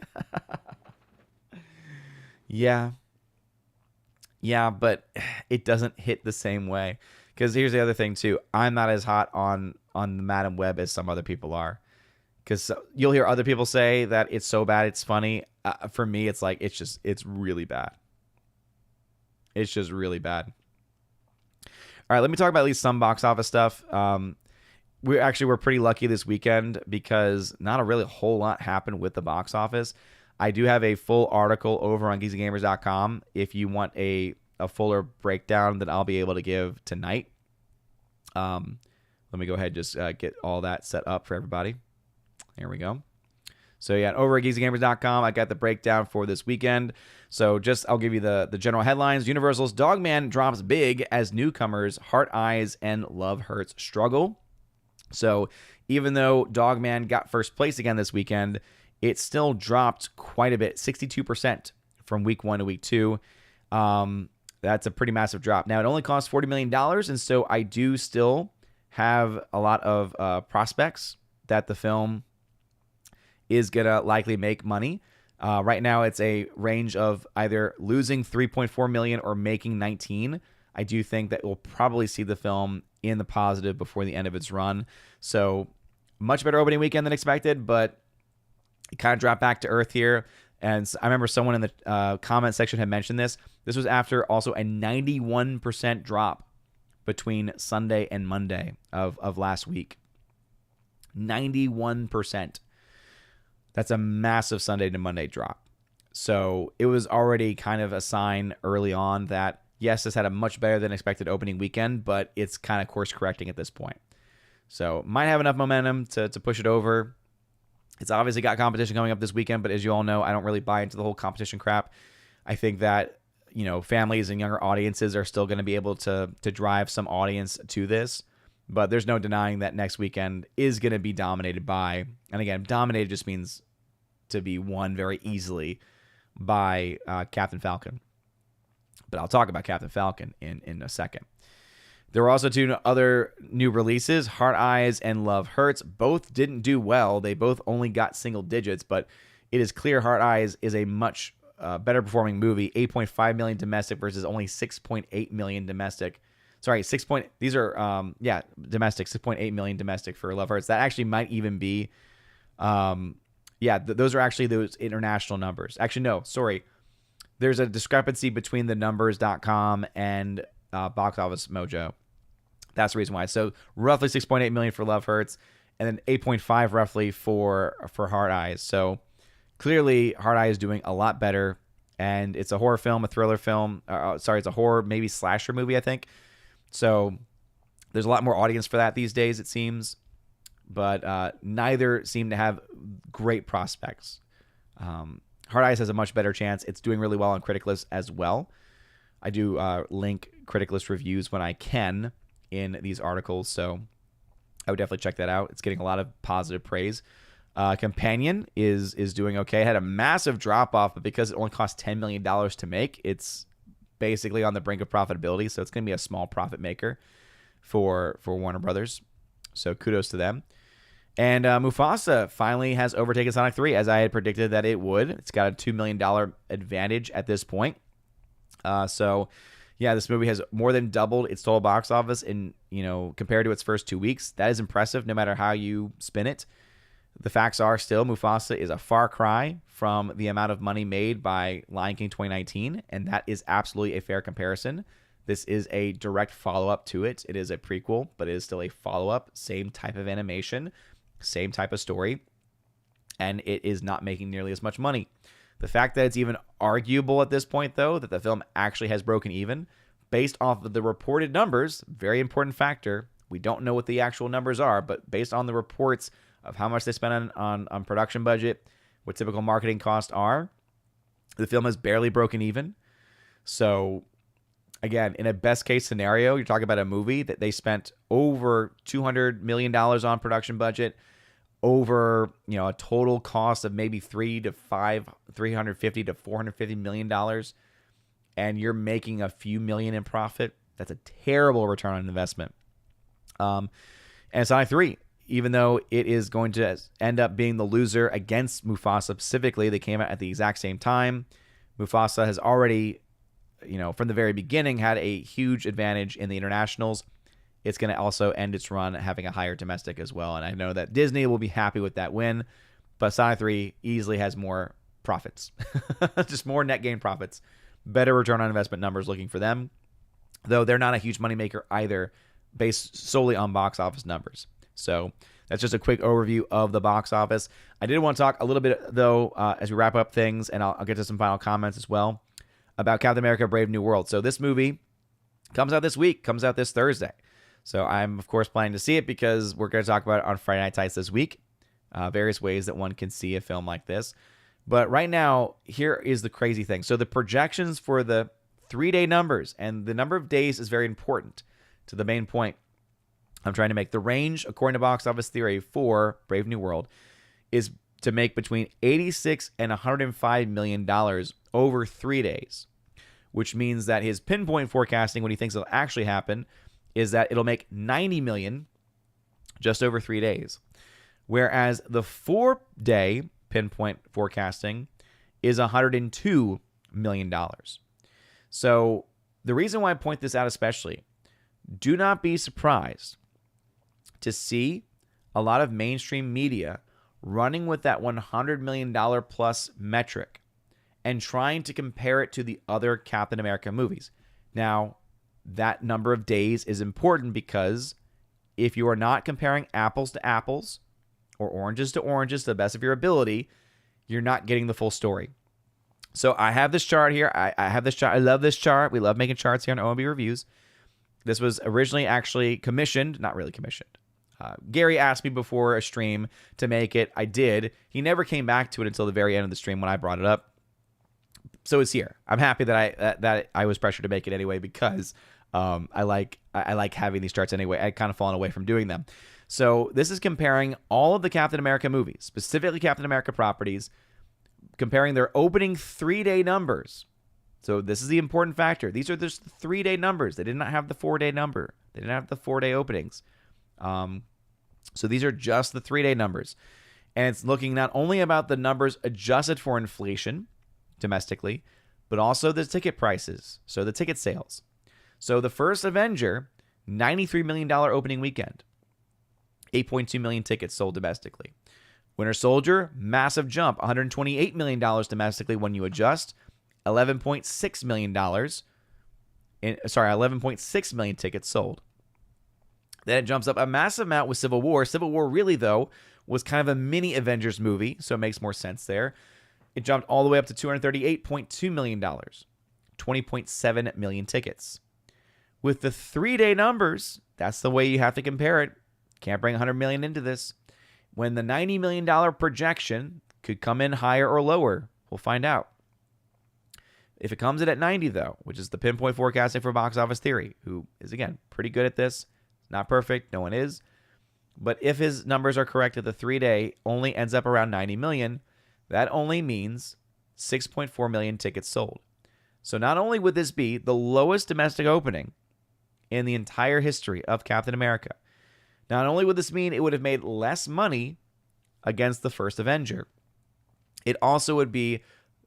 Yeah, but it doesn't hit the same way. Because here's the other thing too. I'm not as hot on the Madam Web as some other people are. Because you'll hear other people say that it's so bad it's funny. For me, it's like it's really bad. It's just really bad. All right, let me talk about at least some box office stuff. We're pretty lucky this weekend because not a really whole lot happened with the box office. I do have a full article over on geeksandgamers.com if you want a fuller breakdown that I'll be able to give tonight. Let me go ahead and just get all that set up for everybody. There we go. So yeah, over at geeksandgamers.com, I got the breakdown for this weekend. So I'll give you the general headlines. Universal's Dogman drops big as newcomers Heart Eyes and Love Hurts struggle. So even though Dogman got first place again this weekend, it still dropped quite a bit, 62% from week 1 to week 2. That's a pretty massive drop. Now, it only cost $40 million, and so I do still have a lot of prospects that the film is going to likely make money. Right now, it's a range of either losing $3.4 million or making 19. I do think that we'll probably see the film in the positive before the end of its run. So much better opening weekend than expected, but it kind of dropped back to earth here. And I remember someone in the comment section had mentioned this. This was after also a 91% drop between Sunday and Monday of last week. 91%. That's a massive Sunday to Monday drop. So it was already kind of a sign early on that, yes, this had a much better than expected opening weekend, but it's kind of course correcting at this point. So might have enough momentum to push it over. It's obviously got competition coming up this weekend, but as you all know, I don't really buy into the whole competition crap. I think that, families and younger audiences are still going to be able to drive some audience to this. But there's no denying that next weekend is going to be dominated by, and again, dominated just means to be won very easily by Captain Falcon. But I'll talk about Captain Falcon in a second. There were also 2 other new releases, Heart Eyes and Love Hurts. Both didn't do well. They both only got single digits, but it is clear Heart Eyes is a much better performing movie. 8.5 million domestic versus only 6.8 million domestic. Sorry, these are domestic, 6.8 million domestic for Love Hurts. That actually might even be those are actually those international numbers. Actually, no, sorry. There's a discrepancy between the numbers.com and Box Office Mojo. That's the reason why. So roughly 6.8 million for Love Hurts, and then 8.5 roughly for Heart Eyes. So clearly, Heart Eyes is doing a lot better, and it's a horror film, a thriller film. It's a horror, maybe slasher movie, I think. So there's a lot more audience for that these days, it seems. But neither seem to have great prospects. Heart Eyes has a much better chance. It's doing really well on Critic List as well. I do link Critic List reviews when I can in these articles, so I would definitely check that out. It's getting a lot of positive praise. Companion is doing okay. It had a massive drop-off, but because it only cost $10 million to make, it's basically on the brink of profitability, so it's going to be a small profit maker for Warner Brothers. So kudos to them. And Mufasa finally has overtaken Sonic 3, as I had predicted that it would. It's got a $2 million advantage at this point. This movie has more than doubled its total box office compared to its first 2 weeks. That is impressive no matter how you spin it. The facts are still Mufasa is a far cry from the amount of money made by Lion King 2019, and that is absolutely a fair comparison. This is a direct follow-up to it. It is a prequel, but it is still a follow-up, same type of animation, same type of story, and it is not making nearly as much money. The fact that it's even arguable at this point, though, that the film actually has broken even, based off of the reported numbers, very important factor. We don't know what the actual numbers are, but based on the reports of how much they spent on production budget, what typical marketing costs are, the film has barely broken even. So, again, in a best case scenario, you're talking about a movie that they spent over $200 million on production budget, over a total cost of maybe $350 to $450 million, and you're making a few million in profit. That's a terrible return on investment. And Sonic 3, even though it is going to end up being the loser against Mufasa specifically, they came out at the exact same time. Mufasa has already, from the very beginning, had a huge advantage in the internationals. It's going to also end its run having a higher domestic as well. And I know that Disney will be happy with that win, but Sonic 3 easily has more profits, just more net gain profits, better return on investment numbers looking for them, though they're not a huge moneymaker either, based solely on box office numbers. So that's just a quick overview of the box office. I did want to talk a little bit, though, as we wrap up things, and I'll get to some final comments as well, about Captain America Brave New World. So this movie comes out this week, comes out this Thursday. So I'm, of course, planning to see it because we're going to talk about it on Friday Night Tights this week, various ways that one can see a film like this. But right now, here is the crazy thing. So the projections for the 3-day numbers, and the number of days is very important to the main point I'm trying to make. The range, according to Box Office Theory, for Brave New World is to make between $86 and $105 million over 3 days, which means that his pinpoint forecasting, what he thinks will actually happen, is that it'll make $90 million just over 3 days. Whereas the 4-day pinpoint forecasting is $102 million. So the reason why I point this out especially, do not be surprised to see a lot of mainstream media running with that $100 million plus metric and trying to compare it to the other Captain America movies. Now, that number of days is important because if you are not comparing apples to apples or oranges to oranges to the best of your ability, you're not getting the full story. So I have this chart here. I have this chart. I love this chart. We love making charts here on OMB Reviews. This was originally actually commissioned, not really commissioned. Gary asked me before a stream to make it. I did. He never came back to it until the very end of the stream when I brought it up. So it's here. I'm happy that I was pressured to make it anyway because I like having these charts anyway. I'd kind of fallen away from doing them. So this is comparing all of the Captain America movies, specifically Captain America properties, comparing their opening 3-day numbers. So this is the important factor. These are just the 3-day numbers. They did not have the 4-day number. They didn't have the 4-day openings. So these are just the 3-day numbers. And it's looking not only about the numbers adjusted for inflation domestically, but also the ticket prices, so the ticket sales. So the first Avenger, $93 million opening weekend, 8.2 million tickets sold domestically. Winter Soldier, massive jump, $128 million domestically when you adjust, $11.6 million, 11.6 million tickets sold. Then it jumps up a massive amount with Civil War. Civil War really, though, was kind of a mini Avengers movie, so it makes more sense there. It jumped all the way up to $238.2 million, 20.7 million tickets. With the 3-day numbers, that's the way you have to compare it. Can't bring 100 million into this. When the $90 million projection could come in higher or lower, we'll find out. If it comes in at 90, though, which is the pinpoint forecasting for Box Office Theory, who is, again, pretty good at this. Not perfect, no one is. But if his numbers are correct at the 3-day only ends up around 90 million, that only means 6.4 million tickets sold. So not only would this be the lowest domestic opening in the entire history of Captain America, not only would this mean it would have made less money against the first Avenger, it also would be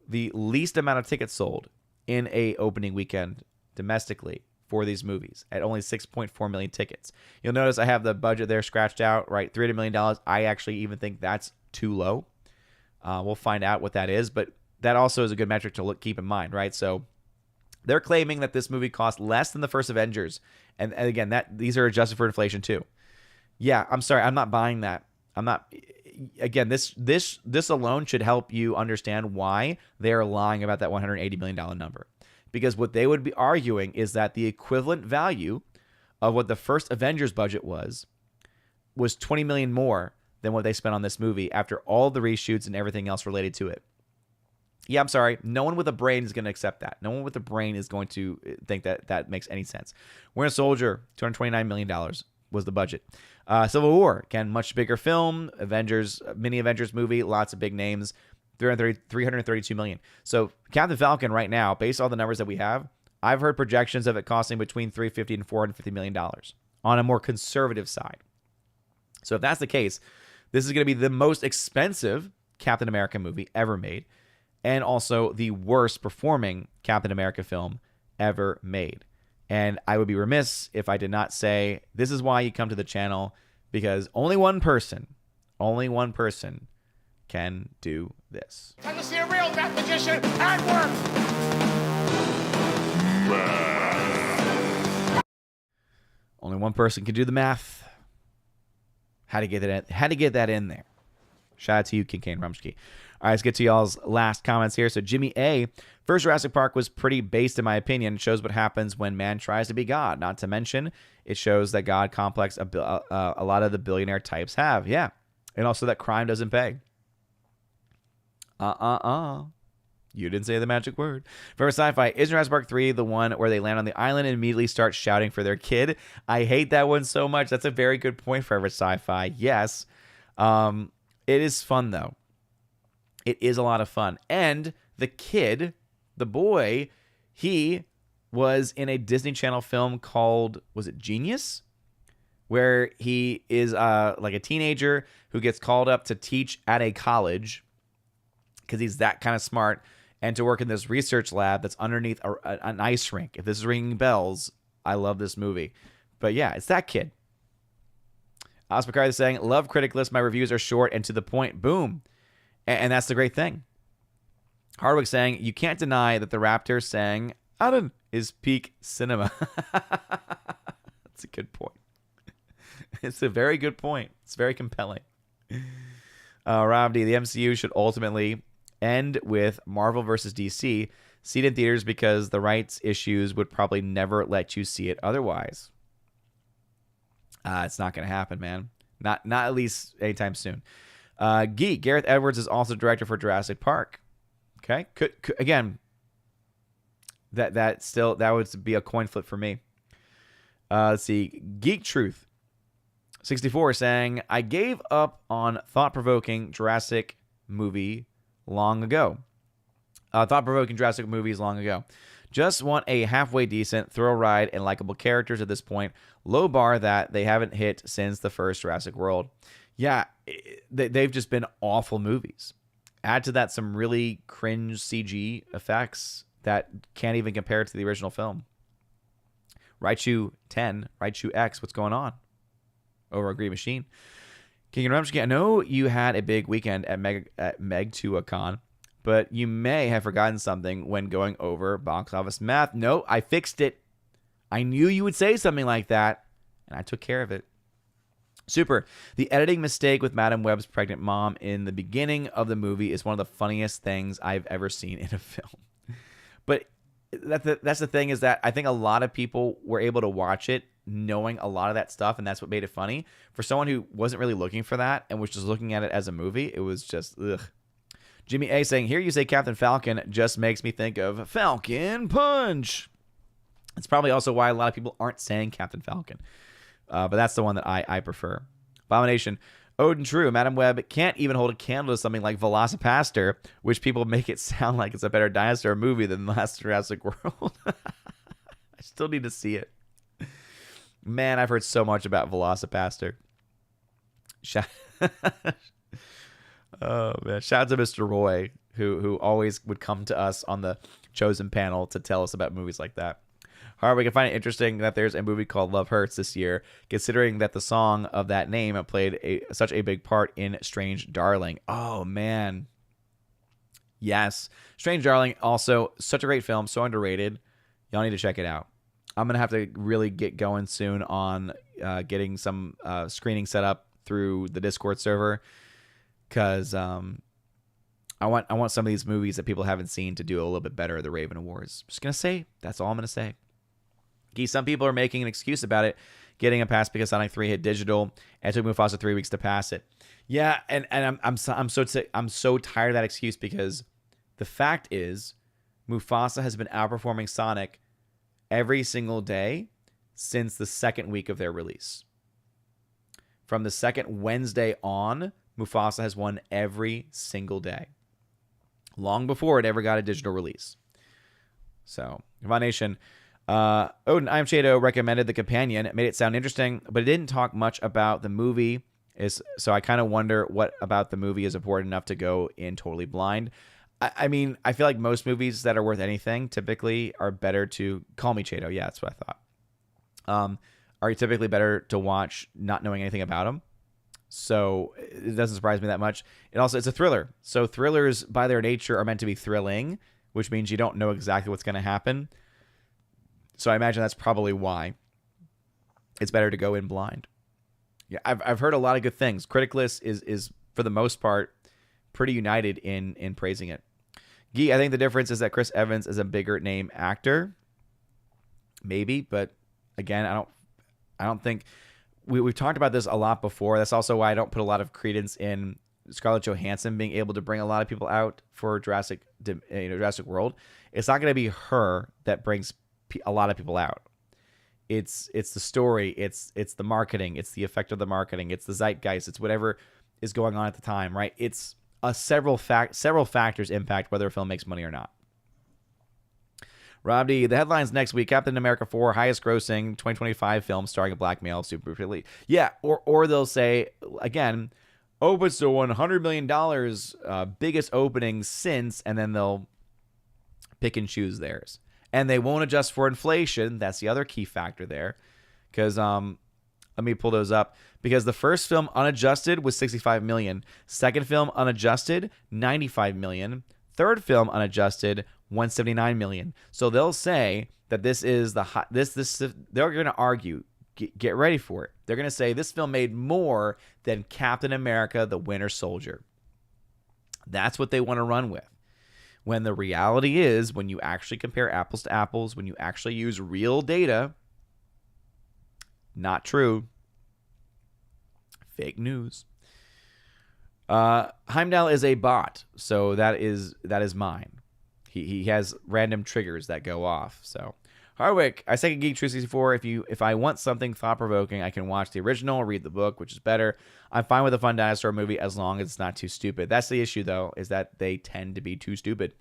the least amount of tickets sold in a opening weekend domestically for these movies at only 6.4 million tickets. You'll notice I have the budget there scratched out, right? $300 million. I actually even think that's too low. We'll find out what that is, but that also is a good metric to keep in mind, right? So they're claiming that this movie cost less than the first Avengers. And again, these are adjusted for inflation too. Yeah, I'm sorry. I'm not buying that. again, this alone should help you understand why they are lying about that $180 million number. Because what they would be arguing is that the equivalent value of what the first Avengers budget was $20 million more than what they spent on this movie after all the reshoots and everything else related to it. Yeah, I'm sorry. No one with a brain is going to accept that. No one with a brain is going to think that that makes any sense. Winter Soldier, $229 million was the budget. Civil War, again, much bigger film. Avengers, mini Avengers movie, lots of big names, $332 million. So Captain Falcon right now, based on the numbers that we have, I've heard projections of it costing between $350 and $450 million on a more conservative side. So if that's the case, this is going to be the most expensive Captain America movie ever made, and also the worst performing Captain America film ever made. And I would be remiss if I did not say this is why you come to the channel, because only one person can do this. Time to see a real math magician at work. Only one person can do the math. Had to get that in there. Shout out to you, Kincaid Rumsky. All right, let's get to y'all's last comments here. So Jimmy A. First Jurassic Park was pretty based, in my opinion. It shows what happens when man tries to be God. Not to mention, it shows that God complex a lot of the billionaire types have. Yeah. And also that crime doesn't pay. You didn't say the magic word. For sci-fi, is Jurassic Park 3 the one where they land on the island and immediately start shouting for their kid? I hate that one so much. That's a very good point for sci-fi. Yes. It is fun, though. It is a lot of fun. And the kid, the boy, he was in a Disney Channel film called, was it Genius? Where he is like a teenager who gets called up to teach at a college because he's that kind of smart, and to work in this research lab that's underneath an ice rink. If this is ringing bells, I love this movie. But yeah, it's that kid. Oscar McCarthy is saying, love critic list. My reviews are short and to the point. Boom. And that's the great thing. Hardwick saying, you can't deny that the Raptor saying, Adam is peak cinema. That's a good point. It's a very good point. It's very compelling. Rob D, the MCU should ultimately end with Marvel versus DC. See it in theaters because the rights issues would probably never let you see it otherwise. It's not going to happen, man. Not at least anytime soon. Geek, Gareth Edwards is also director for Jurassic Park. Okay, could again, that would be a coin flip for me. Let's see, Geek Truth 64 saying, I gave up on thought-provoking Jurassic movie long ago. Thought-provoking Jurassic movies long ago. Just want a halfway decent thrill ride and likable characters at this point. Low bar that they haven't hit since the first Jurassic World. Yeah, they've just been awful movies. Add to that some really cringe CG effects that can't even compare to the original film. Raichu 10, Raichu X, what's going on? Over a Green Machine. King and Rumsky, I know you had a big weekend at Megacon, but you may have forgotten something when going over box office math. No, I fixed it. I knew you would say something like that, and I took care of it. Super. The editing mistake with Madam Web's pregnant mom in the beginning of the movie is one of the funniest things I've ever seen in a film. But that's the thing, is that I think a lot of people were able to watch it knowing a lot of that stuff, and that's what made it funny. For someone who wasn't really looking for that and was just looking at it as a movie, it was just, ugh. Jimmy A saying, here you say Captain Falcon just makes me think of Falcon Punch. It's probably also why a lot of people aren't saying Captain Falcon. But that's the one that I prefer. Abomination. Odin True. Madam Web can't even hold a candle to something like Velocipaster, which people make it sound like it's a better dinosaur movie than the last Jurassic World. I still need to see it. Man, I've heard so much about Velocipaster. Oh, man. Shout out to Mr. Roy, who always would come to us on the Chosen panel to tell us about movies like that. However, we can find it interesting that there's a movie called Love Hurts this year, considering that the song of that name played such a big part in Strange Darling. Oh, man. Yes. Strange Darling, also such a great film, so underrated. Y'all need to check it out. I'm going to have to really get going soon on getting some screening set up through the Discord server. because I want some of these movies that people haven't seen to do a little bit better at the Raven Awards. Just gonna say that's all I'm gonna say. Some people are making an excuse about it getting a pass because Sonic 3 hit digital and it took Mufasa 3 weeks to pass it. Yeah, and I'm so tired of that excuse, because the fact is Mufasa has been outperforming Sonic every single day since the second week of their release. From the second Wednesday on, Mufasa has won every single day, long before it ever got a digital release. So, Von Nation, Odin I Am Shado recommended The Companion. It made it sound interesting, but it didn't talk much about the movie. So I kind of wonder what about the movie is important enough to go in totally blind. I mean, I feel like most movies that are worth anything typically are better to... Call Me Chado. Yeah, that's what I thought. Are typically better to watch not knowing anything about them. So it doesn't surprise me that much. It's a thriller. So thrillers by their nature are meant to be thrilling, which means you don't know exactly what's going to happen. So I imagine that's probably why it's better to go in blind. Yeah, I've heard a lot of good things. Critic List is for the most part pretty united in praising it. Gee, I think the difference is that Chris Evans is a bigger name actor. Maybe, but again, I don't think we've talked about this a lot before. That's also why I don't put a lot of credence in Scarlett Johansson being able to bring a lot of people out for Jurassic World. It's not going to be her that brings a lot of people out. It's the story, it's the marketing, it's the effect of the marketing, it's the zeitgeist, it's whatever is going on at the time, right? It's several factors impact whether a film makes money or not. Rob D, the headlines next week: Captain America 4 highest grossing 2025 film starring a black male superhero. Yeah, or they'll say again, opens to $100 million, biggest opening since, and then they'll pick and choose theirs. And they won't adjust for inflation. That's the other key factor there. Because let me pull those up. Because the first film unadjusted was $65 million. Second film unadjusted, $95 million. Third film unadjusted, $179 million. So they'll say that this is the hot. This they're going to argue. Get ready for it. They're going to say this film made more than Captain America: The Winter Soldier. That's what they want to run with. When the reality is, when you actually compare apples to apples, when you actually use real data, not true. Fake news. Heimdall is a bot, so that is mine. He has random triggers that go off. So Hardwick, I second Geek True 64. If I want something thought provoking, I can watch the original, read the book, which is better. I'm fine with a fun dinosaur movie as long as it's not too stupid. That's the issue, though, is that they tend to be too stupid.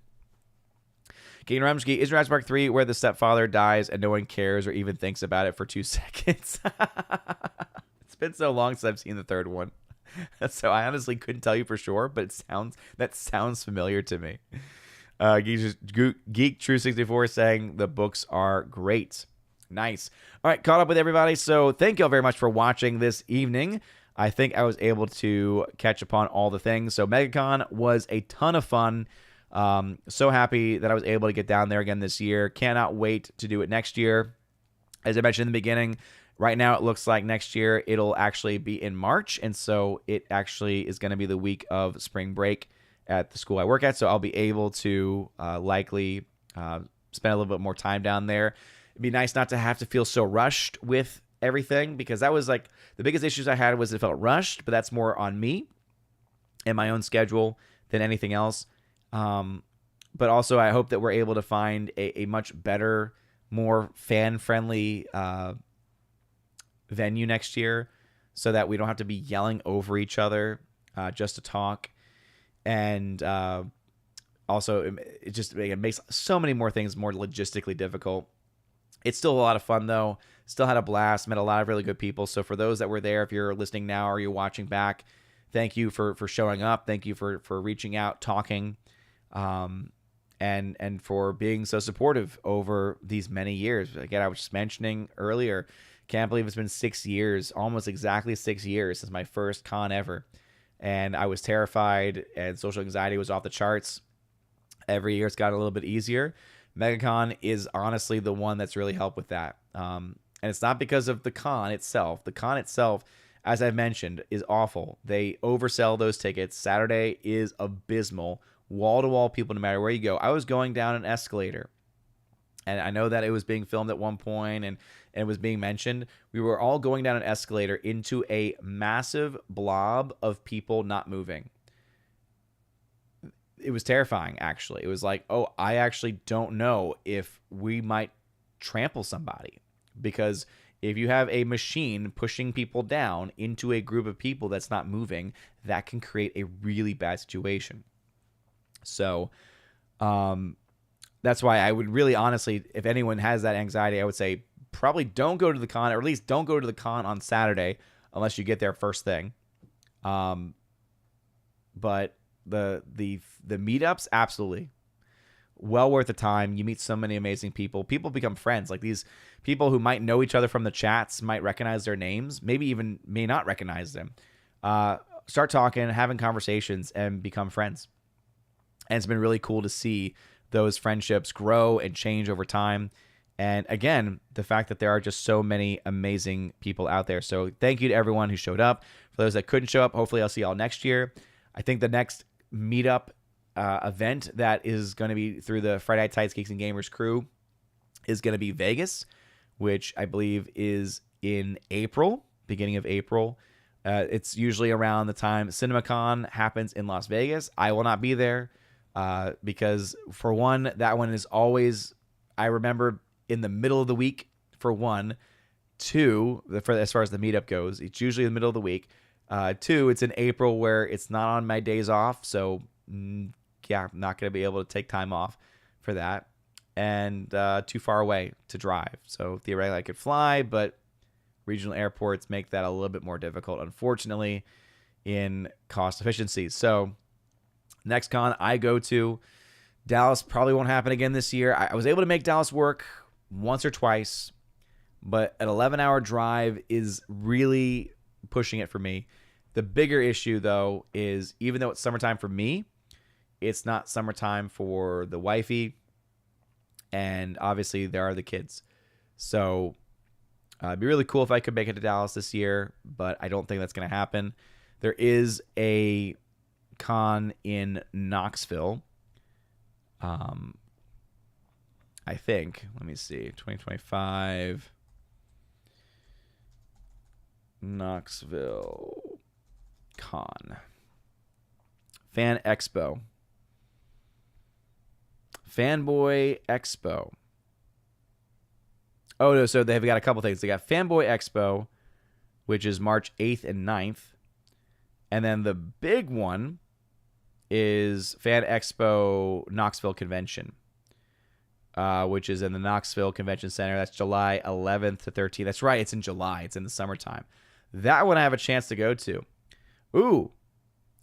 King Rumsky, is Jurassic Park 3 where the stepfather dies and no one cares or even thinks about it for 2 seconds? It's been so long since I've seen the third one. So I honestly couldn't tell you for sure, but that sounds familiar to me. Geek True 64 saying the books are great. Nice. All right, caught up with everybody. So thank you all very much for watching this evening. I think I was able to catch upon all the things. So Megacon was a ton of fun. So happy that I was able to get down there again this year. Cannot wait to do it next year. As I mentioned in the beginning, right now it looks like next year it'll actually be in March. And so it actually is going to be the week of spring break at the school I work at. So I'll be able to likely spend a little bit more time down there. It'd be nice not to have to feel so rushed with everything, because that was like the biggest issues I had was it felt rushed, but that's more on me and my own schedule than anything else. But also I hope that we're able to find a much better, more fan-friendly venue next year so that we don't have to be yelling over each other just to talk. And also, it makes so many more things more logistically difficult. It's still a lot of fun, though. Still had a blast. Met a lot of really good people. So for those that were there, if you're listening now or you're watching back, thank you for showing up. Thank you for reaching out, talking, and for being so supportive over these many years. Again, I was just mentioning earlier, can't believe it's been 6 years, almost exactly 6 years since my first con ever. And I was terrified, and social anxiety was off the charts. Every year it's gotten a little bit easier. Megacon is honestly the one that's really helped with that. And it's not because of the con itself. The con itself as I've mentioned, is awful. They oversell those tickets. Saturday is abysmal. Wall-to-wall people, no matter where you go. I was going down an escalator, and I know that it was being filmed at one point and it was being mentioned. We were all going down an escalator into a massive blob of people not moving. It was terrifying, actually. It was like, oh, I actually don't know if we might trample somebody, because if you have a machine pushing people down into a group of people that's not moving, that can create a really bad situation. So that's why I would really honestly, if anyone has that anxiety, I would say probably don't go to the con, or at least don't go to the con on Saturday unless you get there first thing. But the meetups, absolutely well worth the time. You meet so many amazing people. People become friends. Like, these people who might know each other from the chats might recognize their names, maybe even may not recognize them. Start talking, having conversations, and become friends. And it's been really cool to see those friendships grow and change over time. And again, the fact that there are just so many amazing people out there. So thank you to everyone who showed up. For those that couldn't show up, hopefully I'll see y'all next year. I think the next meetup event that is going to be through the Friday Night Tights Geeks and Gamers crew is going to be Vegas, which I believe is in April, beginning of April. It's usually around the time CinemaCon happens in Las Vegas. I will not be there because, for one, that one is always, I remember, in the middle of the week, for one. Two, as far as the meetup goes, it's usually in the middle of the week. Two, it's in April, where it's not on my days off, so yeah, I'm not going to be able to take time off for that, and too far away to drive. So theoretically I could fly, but regional airports make that a little bit more difficult, unfortunately, in cost efficiency. So next con I go to, Dallas probably won't happen again this year. I was able to make Dallas work once or twice, but an 11-hour drive is really pushing it for me. The bigger issue, though, is even though it's summertime for me, it's not summertime for the wifey, and obviously there are the kids. So it'd be really cool if I could make it to Dallas this year, but I don't think that's going to happen. There is a con in Knoxville. I think, let me see, 2025 Knoxville Con. Fan Expo. Fanboy Expo. Oh, no, so they've got a couple things. They got Fanboy Expo, which is March 8th and 9th. And then the big one is Fan Expo Knoxville Convention, which is in the Knoxville Convention Center. That's July 11th to 13th. That's right, it's in July. It's in the summertime. That one I have a chance to go to. Ooh,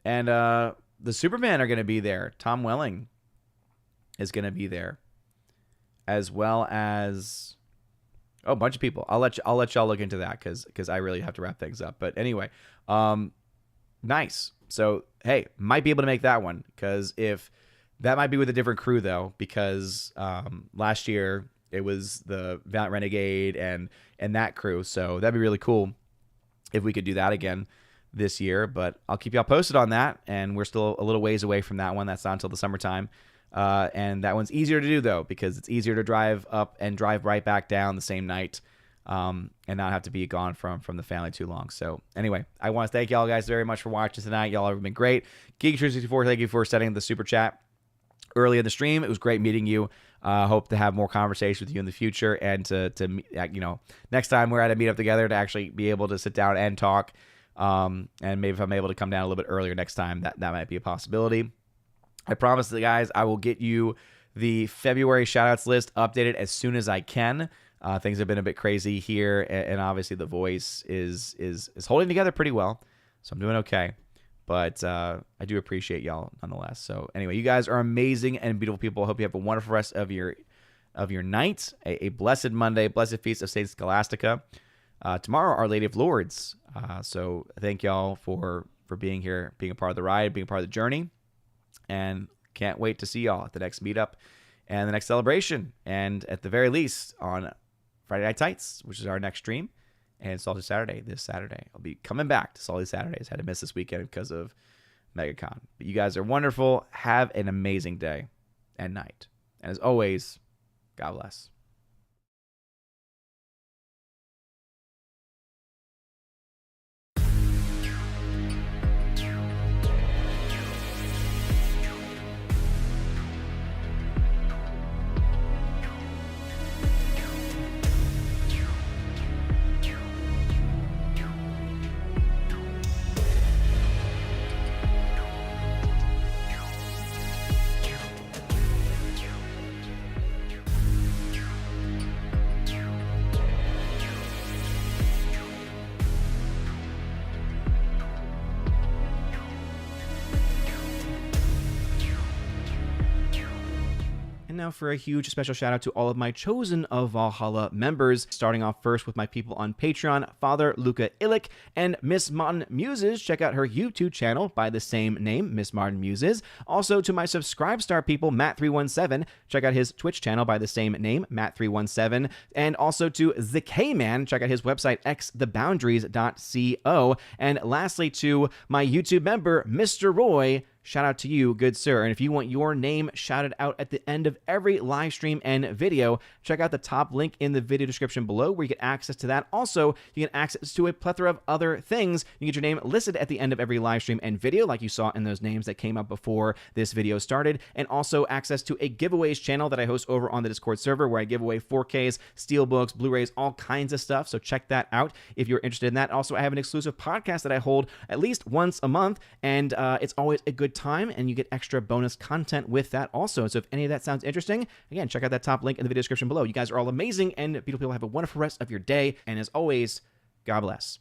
and the Superman are going to be there. Tom Welling is going to be there, as well as a bunch of people. I'll let y'all look into that because I really have to wrap things up. But anyway, nice. So hey, might be able to make that one, because if that might be with a different crew though, because last year it was the Valiant Renegade and that crew. So that'd be really cool if we could do that again this year. But I'll keep y'all posted on that, and we're still a little ways away from that one. That's not until the summertime. And that one's easier to do though, because it's easier to drive up and drive right back down the same night, and not have to be gone from the family too long. So anyway, I want to thank y'all guys very much for watching tonight. Y'all have been great. Geek364, thank you for setting the super chat early in the stream. It was great meeting you. Hope to have more conversation with you in the future, and to next time we're at a meetup together, to actually be able to sit down and talk. And maybe if I'm able to come down a little bit earlier next time, that might be a possibility. I promise the guys I will get you the February shoutouts list updated as soon as I can. Things have been a bit crazy here, and obviously the voice is holding together pretty well, so I'm doing okay. But I do appreciate y'all nonetheless. So anyway, you guys are amazing and beautiful people. I hope you have a wonderful rest of your night. A blessed Monday, blessed feast of Saint Scholastica. Tomorrow, Our Lady of Lourdes. So thank y'all for being here, being a part of the ride, being a part of the journey. And can't wait to see y'all at the next meetup and the next celebration. And at the very least, on Friday Night Tights, which is our next stream. and Salty Saturday this Saturday. I'll be coming back to Salty Saturdays. Had to miss this weekend because of Megacon. But you guys are wonderful. Have an amazing day and night. And as always, God bless. And now for a huge special shout out to all of my Chosen of Valhalla members, starting off first with my people on Patreon, Father Luca Illich and Miss Martin Muses. Check out her YouTube channel by the same name, Miss Martin Muses. Also to my Subscribestar people, Matt317. Check out his Twitch channel by the same name, Matt317. And also to the K-Man. Check out his website, xtheboundaries.co. And lastly to my YouTube member, Mr. Roy. Shout out to you, good sir. And if you want your name shouted out at the end of every live stream and video, check out the top link in the video description below where you get access to that. Also, you get access to a plethora of other things. You get your name listed at the end of every live stream and video, like you saw in those names that came up before this video started. And also access to a giveaways channel that I host over on the Discord server where I give away 4Ks, Steelbooks, Blu-rays, all kinds of stuff. So check that out if you're interested in that. Also, I have an exclusive podcast that I hold at least once a month, and it's always a good time, and you get extra bonus content with that also. So if any of that sounds interesting, again, check out that top link in the video description below. You guys are all amazing and beautiful people. Have a wonderful rest of your day, and as always, God bless.